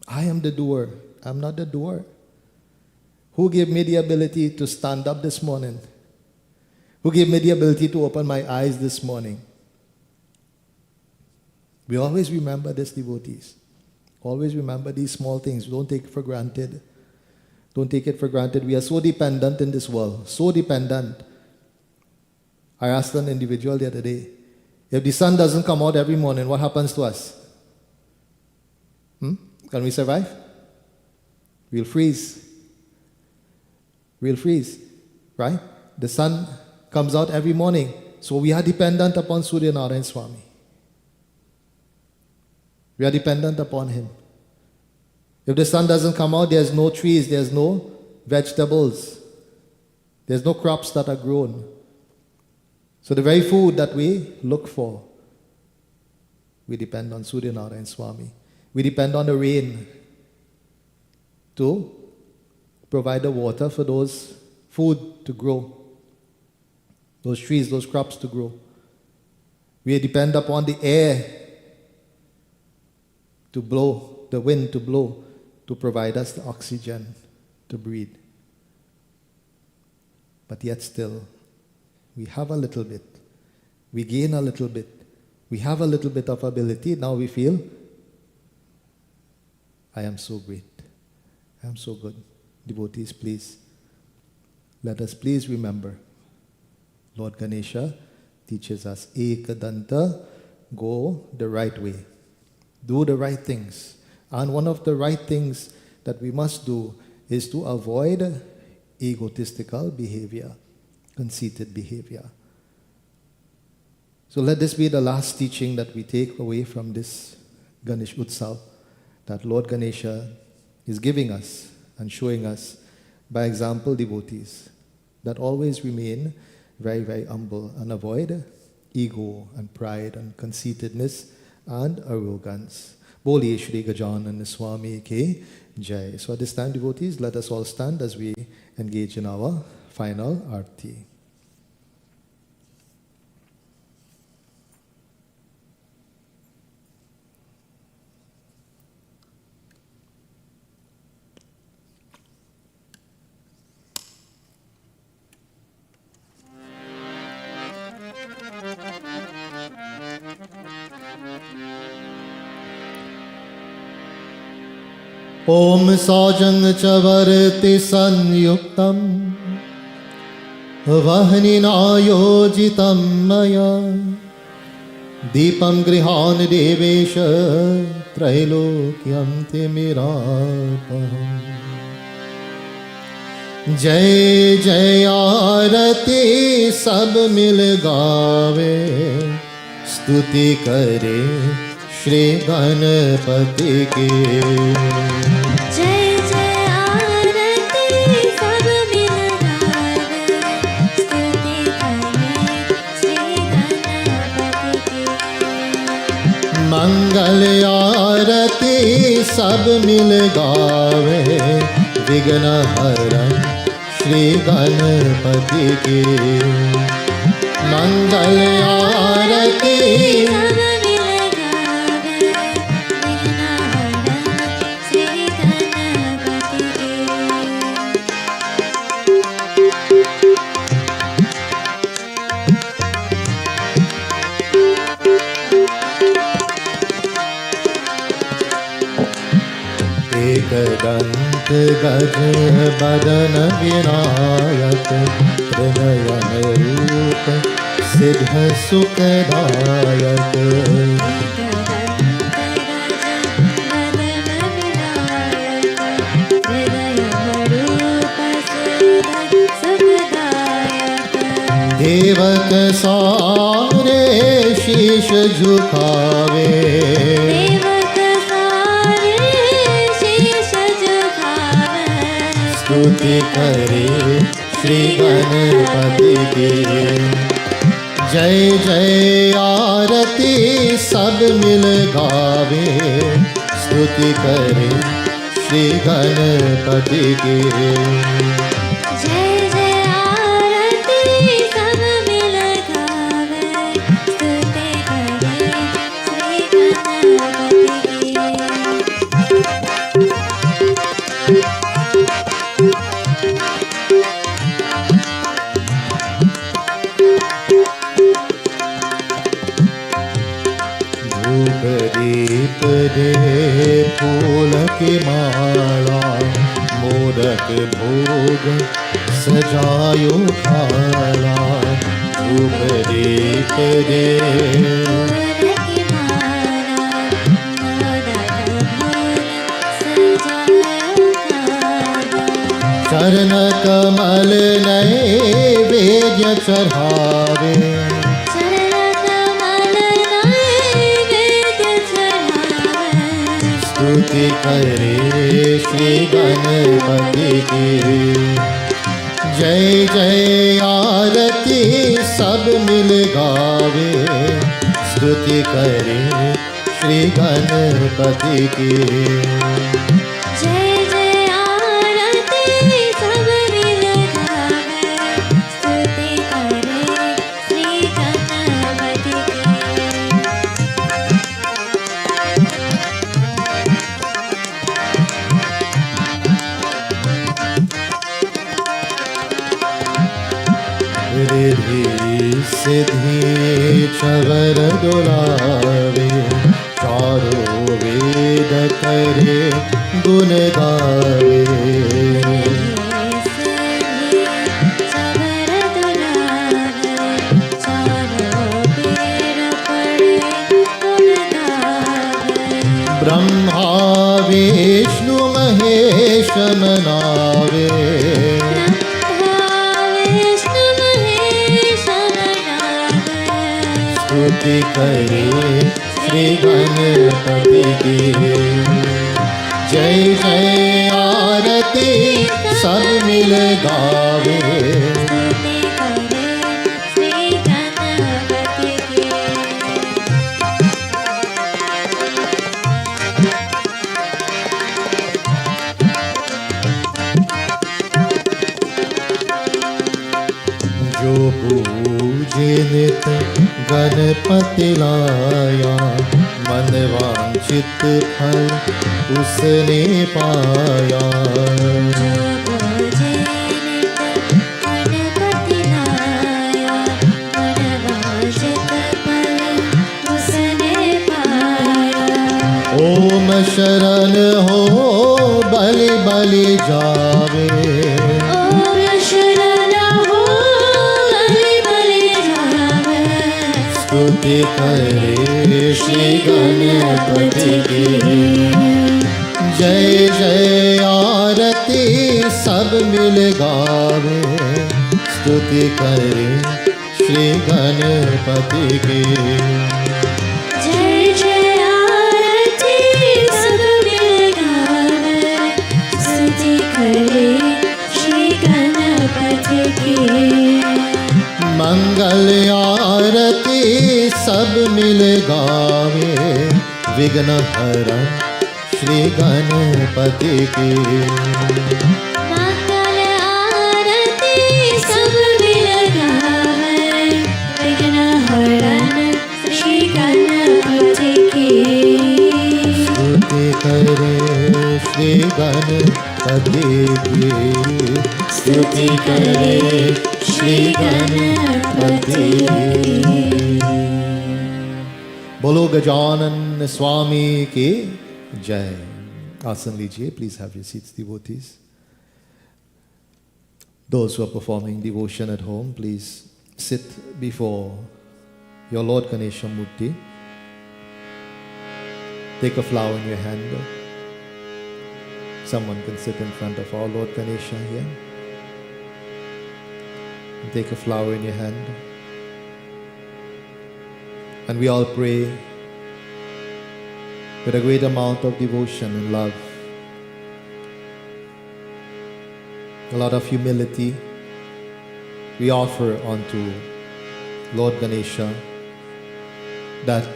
S1: I am the doer. I'm not the doer. Who gave me the ability to stand up this morning? Who gave me the ability to open my eyes this morning? We always remember this, devotees. Always remember these small things. Don't take it for granted. Don't take it for granted. We are so dependent in this world. So dependent. I asked an individual the other day, if the sun doesn't come out every morning, what happens to us? Can we survive? We'll freeze. We'll freeze. Right? The sun comes out every morning. So we are dependent upon Surya Narayan Swami. We are dependent upon Him. If the sun doesn't come out, there's no trees, there's no vegetables. There's no crops that are grown. So the very food that we look for, we depend on Surya Narayan Swami. We depend on the rain to provide the water for those food to grow, those trees, those crops to grow. We depend upon the air to blow, the wind to blow, to provide us the oxygen to breathe. But yet still, we have a little bit. We gain a little bit. We have a little bit of ability. Now we feel, I am so great. I am so good. Devotees, please, let us please remember, Lord Ganesha teaches us, Ekadanta, go the right way. Do the right things. And one of the right things that we must do is to avoid egotistical behavior, conceited behavior. So let this be the last teaching that we take away from this Ganesh Utsav, that Lord Ganesha is giving us and showing us by example devotees that always remain very, very humble and avoid ego and pride and conceitedness and arrogance. Boliye Shri Gajanan Swami Ki Jai. So at this time, devotees, let us all stand as we engage in our final arti. Om Sajang Chavarti Sanyuktam Vahninayojitam Maya Deepam Grihan Devesha Trailokyam Timirapaham Jai Jai Arati Sab Mil Gave Stuti Kare Shri Ganapati Ki
S2: जय जय आरती सब मिल गावे स्तुति करे श्री गणपति की
S1: मंगल आरती सब मिल गावे विघ्न हरण श्री गणपति की मंगल आरती
S2: सब मिल गावे विघ्न हरण श्री गणपति की
S1: एकदंत गज बदन विनायक हृदय रूप सिद्ध सुखदायक देवक सारे शीश झुकावे स्तुति करे श्री गणपति की जय जय आरती सब मिल गावे स्तुति करे श्री गणपति की
S2: जय जय आरती सब मिल गावे स्तुति करे श्री गणपति की
S1: धूप दीप दे फूल की माला मोदक भोग सजायो खाला धूप दीप दे चरण कमल नैवेद्य चढ़ावे स्तुति करे श्री गणपति की जय जय आरती सब मिल गावे स्तुति करे श्री गणपति की
S2: जय जय आरती सब मिल गावे स्तुति करे श्री गणपति की
S1: रिद्धि सिद्धि चवर दुलावे चारों वेद करे गुण गावे ब्रह्मा विष्णु महेश मनावे स्तुति करे श्री गणपति की। जय जय आरती सब मिल गावे,
S2: स्तुति करे श्री गणपति की।
S1: जो पूजे नित गणपति लाया, मन वांछित फल उसने पाया।
S2: जो पूजे नित गणपति लाया, मन वांछित फल उसने पाया।
S1: ओम शरण हो बलि बलि जावे,
S2: ओम शरण हो बलि बलि जावे।
S1: स्तुति करे श्री गणपति की। जय जय आरती सब मिल गावे, स्तुति करे श्री गणपति की।
S2: जय जय आरती सब मिल गावे, स्तुति करे श्री गणपति की।
S1: मंगल आरती सब मिल गावे, विघ्न हरण श्री गणपति की।
S2: मंगल आरती सब मिल गावे, विघ्न हरण श्री गणपति की।
S1: स्तुति करे श्री गणपति की, स्तुति करे श्री गणपति की। बोलो गजानन स्वामी की जय। आसन लीजिए, please have your seats devotees. Those who are performing devotion at home, please sit before your Lord Ganesha Murti. Take a flower in your hand. Someone can sit in front of our Lord Ganesha here. Take a flower in your hand. And we all pray with a great amount of devotion and love. A lot of humility we offer unto Lord Ganesha, that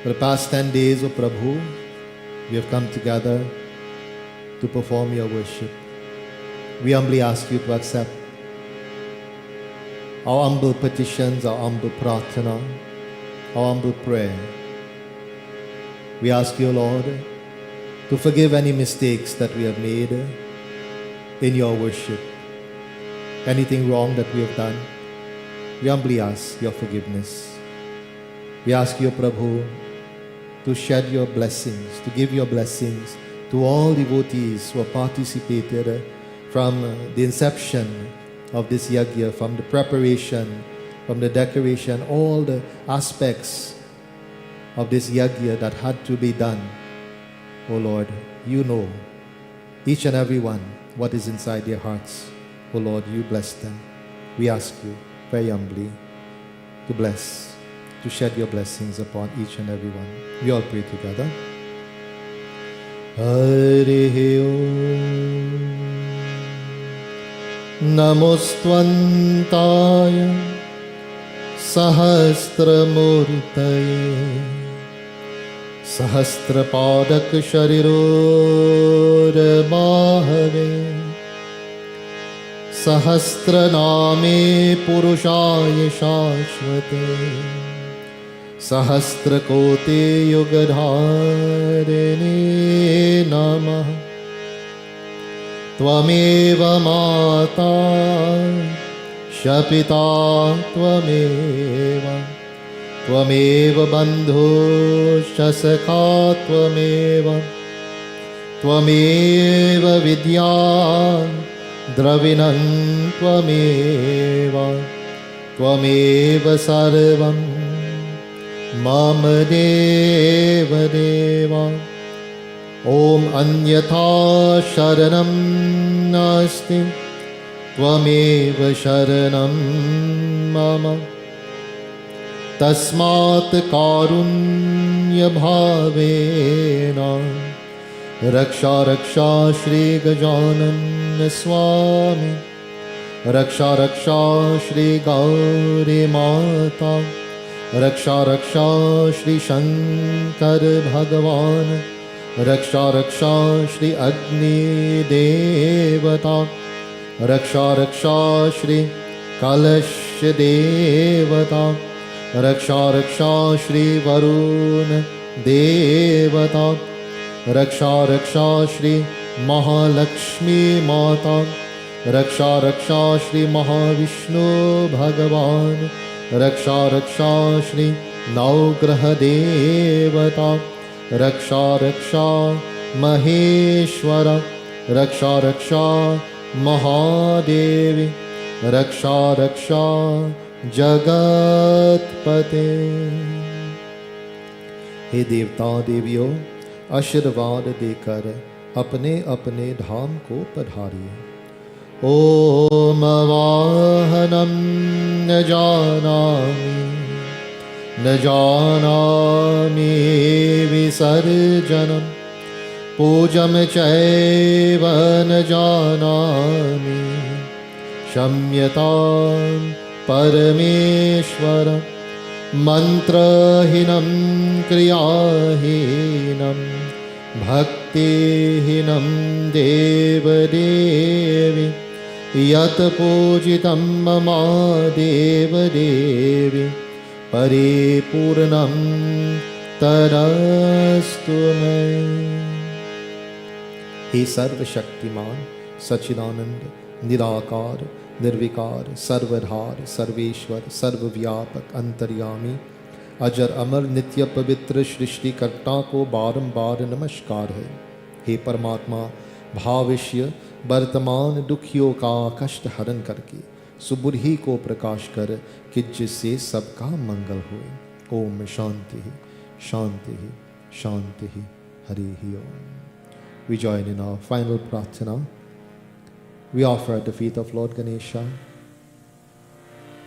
S1: for the past 10 days, O Prabhu, we have come together to perform your worship. We humbly ask you to accept our humble petitions, our humble prarthana, our humble prayer. We ask you, Lord, to forgive any mistakes that we have made in your worship. Anything wrong that we have done, we humbly ask your forgiveness. We ask you, Prabhu, to shed your blessings, to give your blessings to all devotees who have participated from the inception of this yajna, from the preparation, from the decoration, all the aspects of this yajna that had to be done. Oh Lord, you know each and every one what is inside their hearts. Oh Lord, you bless them. We ask you very humbly to bless, to shed your blessings upon each and every one. We all pray together. Hare Om Namostvantaya Sahasramurtaye Sahasrapadak Shariror Mahave Sahasraname Purushaya Shashvate Sahasrakote Yugadharine Namah Tvameva Mata Shapita Tvameva Tvameva Bandhu Shasakha Tvameva Tvameva Vidya Dravinam Tvameva Tvameva Sarvam Mama Deva Deva Om Anyatha Sharanam Nasti Tvameva Sharanam Mama तस्मात् कारुण्य भावेन रक्षा रक्षा श्री गजानन स्वामी, रक्षा रक्षा श्री गौरी माता, रक्षा रक्षा श्री शंकर भगवान, रक्षा रक्षा श्री अग्नि देवता, रक्षा रक्षा श्री कलश देवता, रक्षा रक्षा श्री वरुण देवता, रक्षा रक्षा श्री महालक्ष्मी माता, रक्षा रक्षा श्री महाविष्णु भगवान, रक्षा रक्षा श्री नवग्रह देवता, रक्षा रक्षा महेश्वर, रक्षा रक्षा महादेवी, रक्षा रक्षा जगतपते। हे देवता देवियों, आशीर्वाद देकर अपने अपने धाम को पधारिए। ओम वाहनम न जानामि, न जानामि विसर्जनम, पूजम चैव न जानामि, क्षम्यतां परमेश्वर। मंत्रहीनं क्रियाहीनं भक्तिहीनं देवदेवी, यत् पूजितं मम देवदेवी, परिपूर्णं तदस्तु मे। हे सर्वशक्तिमान, सच्चिदानंद, निराकार, निर्विकार, सर्वधार, सर्वेश्वर, सर्वव्यापक, अंतर्यामी, अजर अमर, नित्य पवित्र सृष्टिकर्ता को बारंबार नमस्कार है। हे परमात्मा, भविष्य वर्तमान दुखियों का कष्ट हरण करके सुबुद्धि को प्रकाश कर कि जिससे सबका मंगल होए। ओम शांति शांति शांति हरि ओम। We join in our final prarthana. We offer at the feet of Lord Ganesha.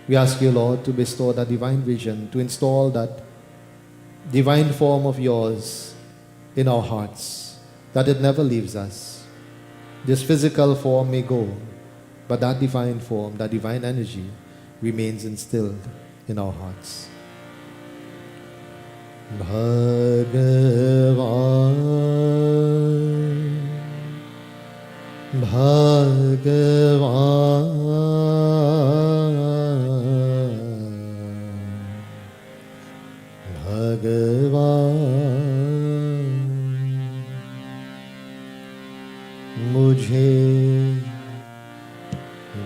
S1: We ask you, Lord, to bestow that divine vision, to install that divine form of yours in our hearts, that it never leaves us. This physical form may go, but that divine form, that divine energy remains instilled in our hearts. Bhagavan, Bhagavan, Bhagavan, मुझे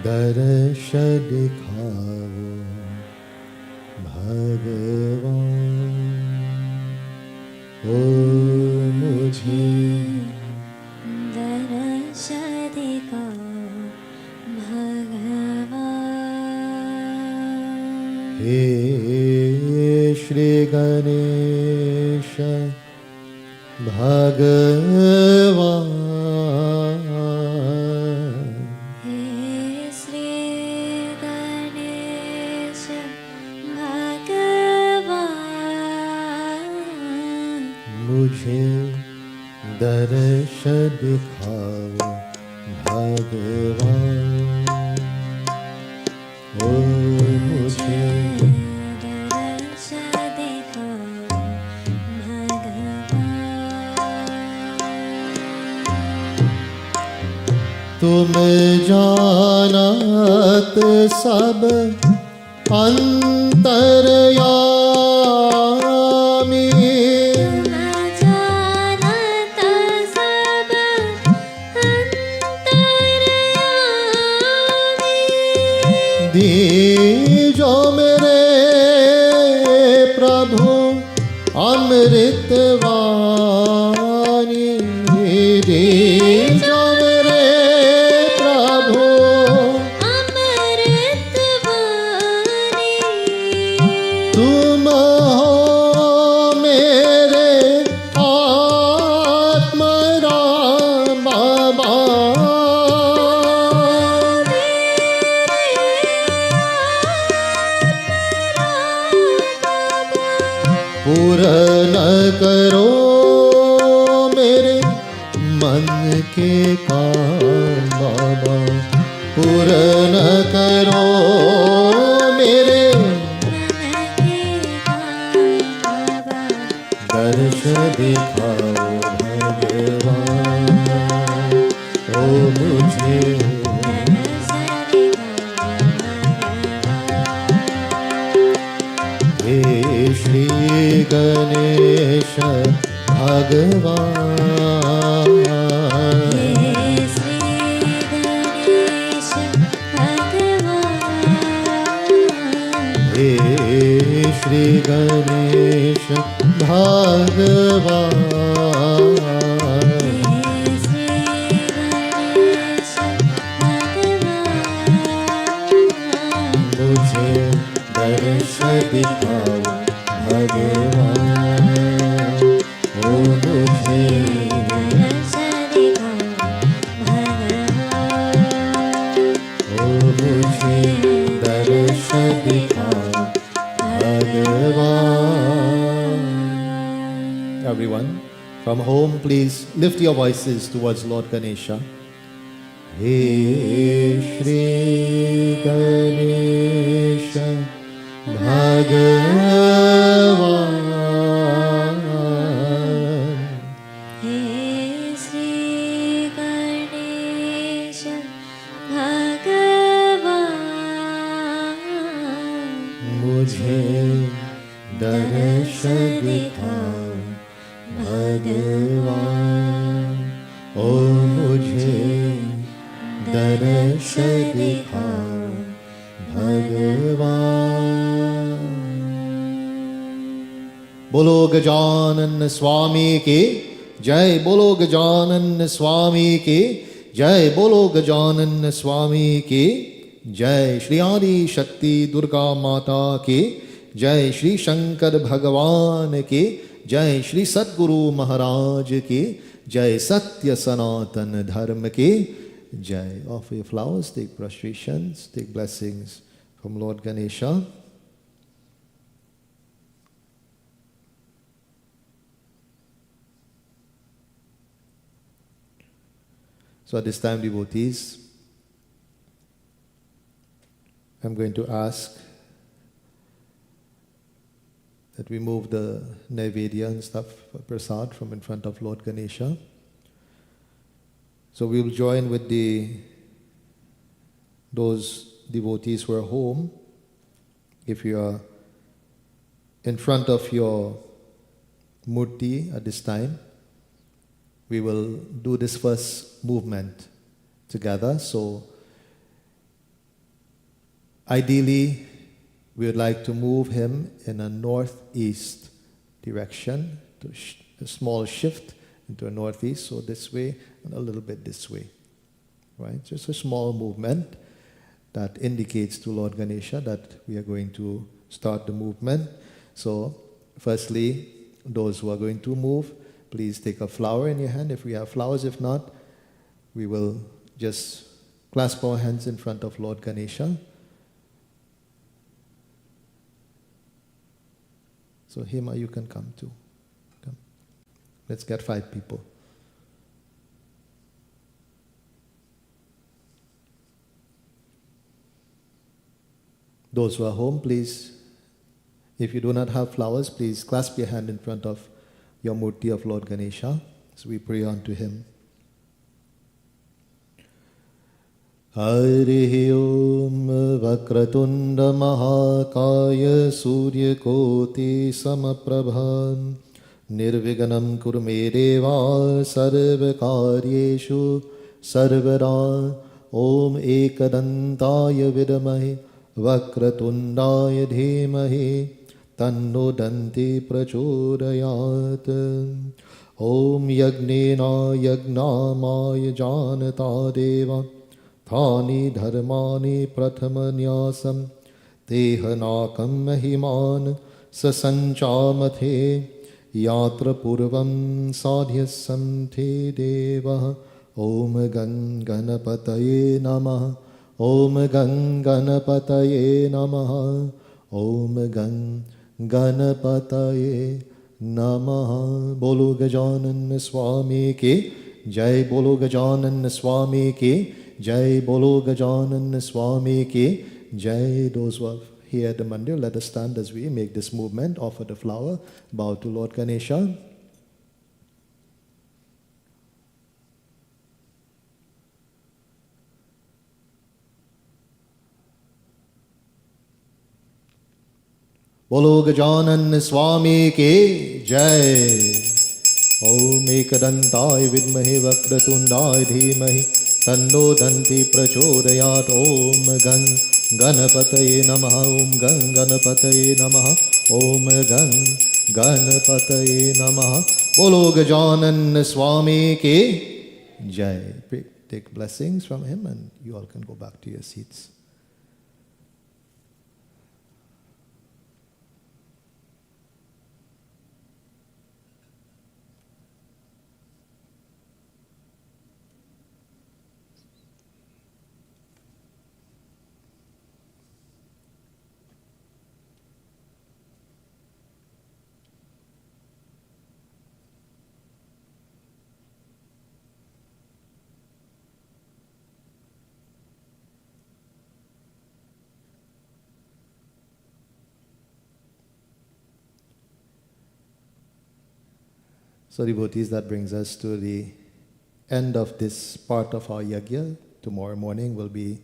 S1: दर्श दिखाओ भगवान, ओ मुझे
S2: दर्श दिखाओ भगवान।
S1: हे श्री गणेश भगवान, मुझे दर्श दिखाओ भगवान, ओ मुझे
S2: दर्श दिखाओ भगवान।
S1: तुम जानत सब अंतर्यामी, दीजो मेरे प्रभु अमृत वाणी, दीजो मेरे प्रभु
S2: अमृत वाणी।
S1: तुम हो मेरे आत्मराम बाबा, पूर्ण करो मेरे मन के काम बाबा, पूर्ण करो मेरे दर्श दिखाओ भगवान, ओ मुझे हे श्री गणेश भगवान, हे श्री गणेश भगवान, मुझे दर्श दिखाओ भगवान, ओ मुझे
S2: दर्श दिखाओ भगवान,
S1: ओ मुझे दर्श दिखाओ भगवान. Everyone, from home, please lift your voices towards Lord Ganesha. He Shri Ganesha Bhagavan,
S2: हे श्री गणेश भगवान,
S1: मुझे दर्श दिखाओ भगवान, ओ मुझे दर्श दिखाओ भगवान. बोलो गजानन स्वामी की जय, बोलो गजानन स्वामी की जय, बोलो गजानन स्वामी की जय. श्री आदि शक्ति दुर्गा माता की जय, श्री शंकर भगवान की जय, श्री सद्गुरु महाराज की जय, सत्य सनातन धर्म की जय. Offer your flowers, take prostrations, take blessings from Lord Ganesha. So at this time, devotees, I'm going to ask that we move the Naivedya and stuff, prasad, from in front of Lord Ganesha. So we will join with those devotees who are home. If you are in front of your Murti at this time, we will do this first movement together. So ideally, we would like to move him in a northeast direction, to a small shift into a northeast, so this way and a little bit this way, right? Just a small movement that indicates to Lord Ganesha that we are going to start the movement. So firstly, those who are going to move, please take a flower in your hand if we have flowers. If not, we will just clasp our hands in front of Lord Ganesha. So Hema, you can come too. Come. Let's get 5 people. Those who are home, please, if you do not have flowers, please clasp your hand in front of your Murti of Lord Ganesha. So we pray unto him. Harihi Om Vakratunda Mahakaya Surya Koti Samaprabha Nirviganam Kurme Deva Sarvakaryeshu Sarvara Om Ekadantaya Vidamahi Vakratundaya Dhimahi Tanno Danti Prachodayat. Om Yagnena Yagnamaya Janata Deva Thani Dharmani Prathamanyasam Tehanakam Mahiman Sasanchamathe Yatra Purvam Sadhyasam Te Deva. Om Ganganapataye Namaha. Om Ganganapataye Namaha. Om Ganapataye Namaha. Bolo Gajanan Swami ki Jai. Bolo Gajanan Swami ki Jai. Bolo Gajanan Swami ki Jai. Those who are here at the mandir, let us stand as we make this movement, offer the flower, bow to Lord Ganesha. Bolo Gajanan Swami ki Jai. Om Ekadantai Vidmahi Vakratundai Dhimahi Tanno Danti Prachodayat. Om Ganapataye Namaha. Om Ganapataye Namaha. Om Ganapataye Namaha. Bolo Gajanan Swami ki Jai. Take blessings from him and you all can go back to your seats. So devotees, that brings us to the end of this part of our yajna. Tomorrow morning will be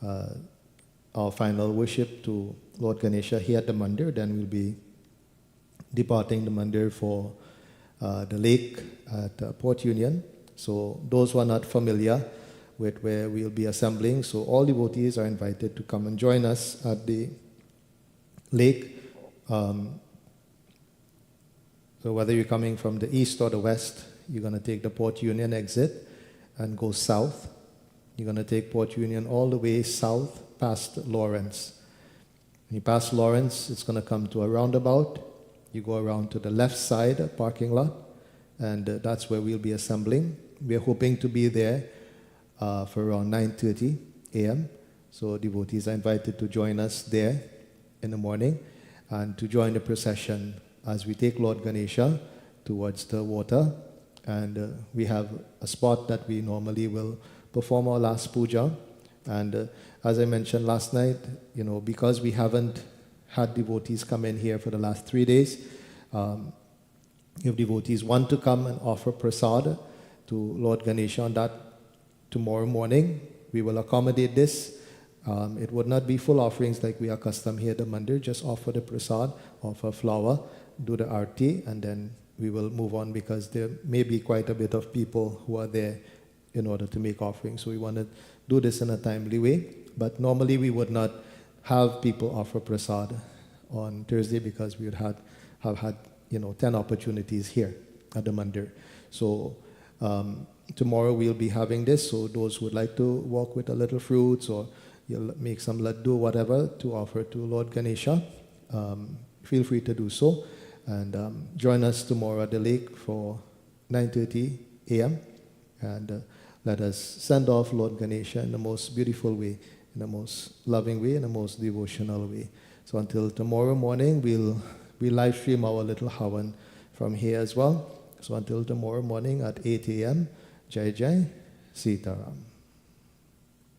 S1: our final worship to Lord Ganesha here at the mandir. Then we'll be departing the mandir for the lake at Port Union. So those who are not familiar with where we'll be assembling, so all devotees are invited to come and join us at the lake. So whether you're coming from the east or the west, you're going to take the Port Union exit and go south. You're going to take Port Union all the way south past Lawrence. When you pass Lawrence, it's going to come to a roundabout. You go around to the left side parking lot, and that's where we'll be assembling. We're hoping to be there for around 9:30 a.m. So devotees are invited to join us there in the morning and to join the procession as we take Lord Ganesha towards the water. And we have a spot that we normally will perform our last puja. And as I mentioned last night, because we haven't had devotees come in here for the last 3 days, if devotees want to come and offer prasad to Lord Ganesha on that tomorrow morning, we will accommodate this. It would not be full offerings like we are accustomed here at the mandir. Just offer the prasad, offer flower, do the arti, and then we will move on, because there may be quite a bit of people who are there in order to make offerings. So we want to do this in a timely way. But normally we would not have people offer prasad on Thursday, because we would have had 10 opportunities here at the mandir. So tomorrow we'll be having this. So those who would like to walk with a little fruits, or you'll make some laddu, whatever, to offer to Lord Ganesha, feel free to do so. And join us tomorrow at the lake for 9:30 a.m. And let us send off Lord Ganesha in the most beautiful way, in the most loving way, in the most devotional way. So until tomorrow morning, we'll live stream our little Havan from here as well. So until tomorrow morning at 8 a.m., Jai Jai Sitaram.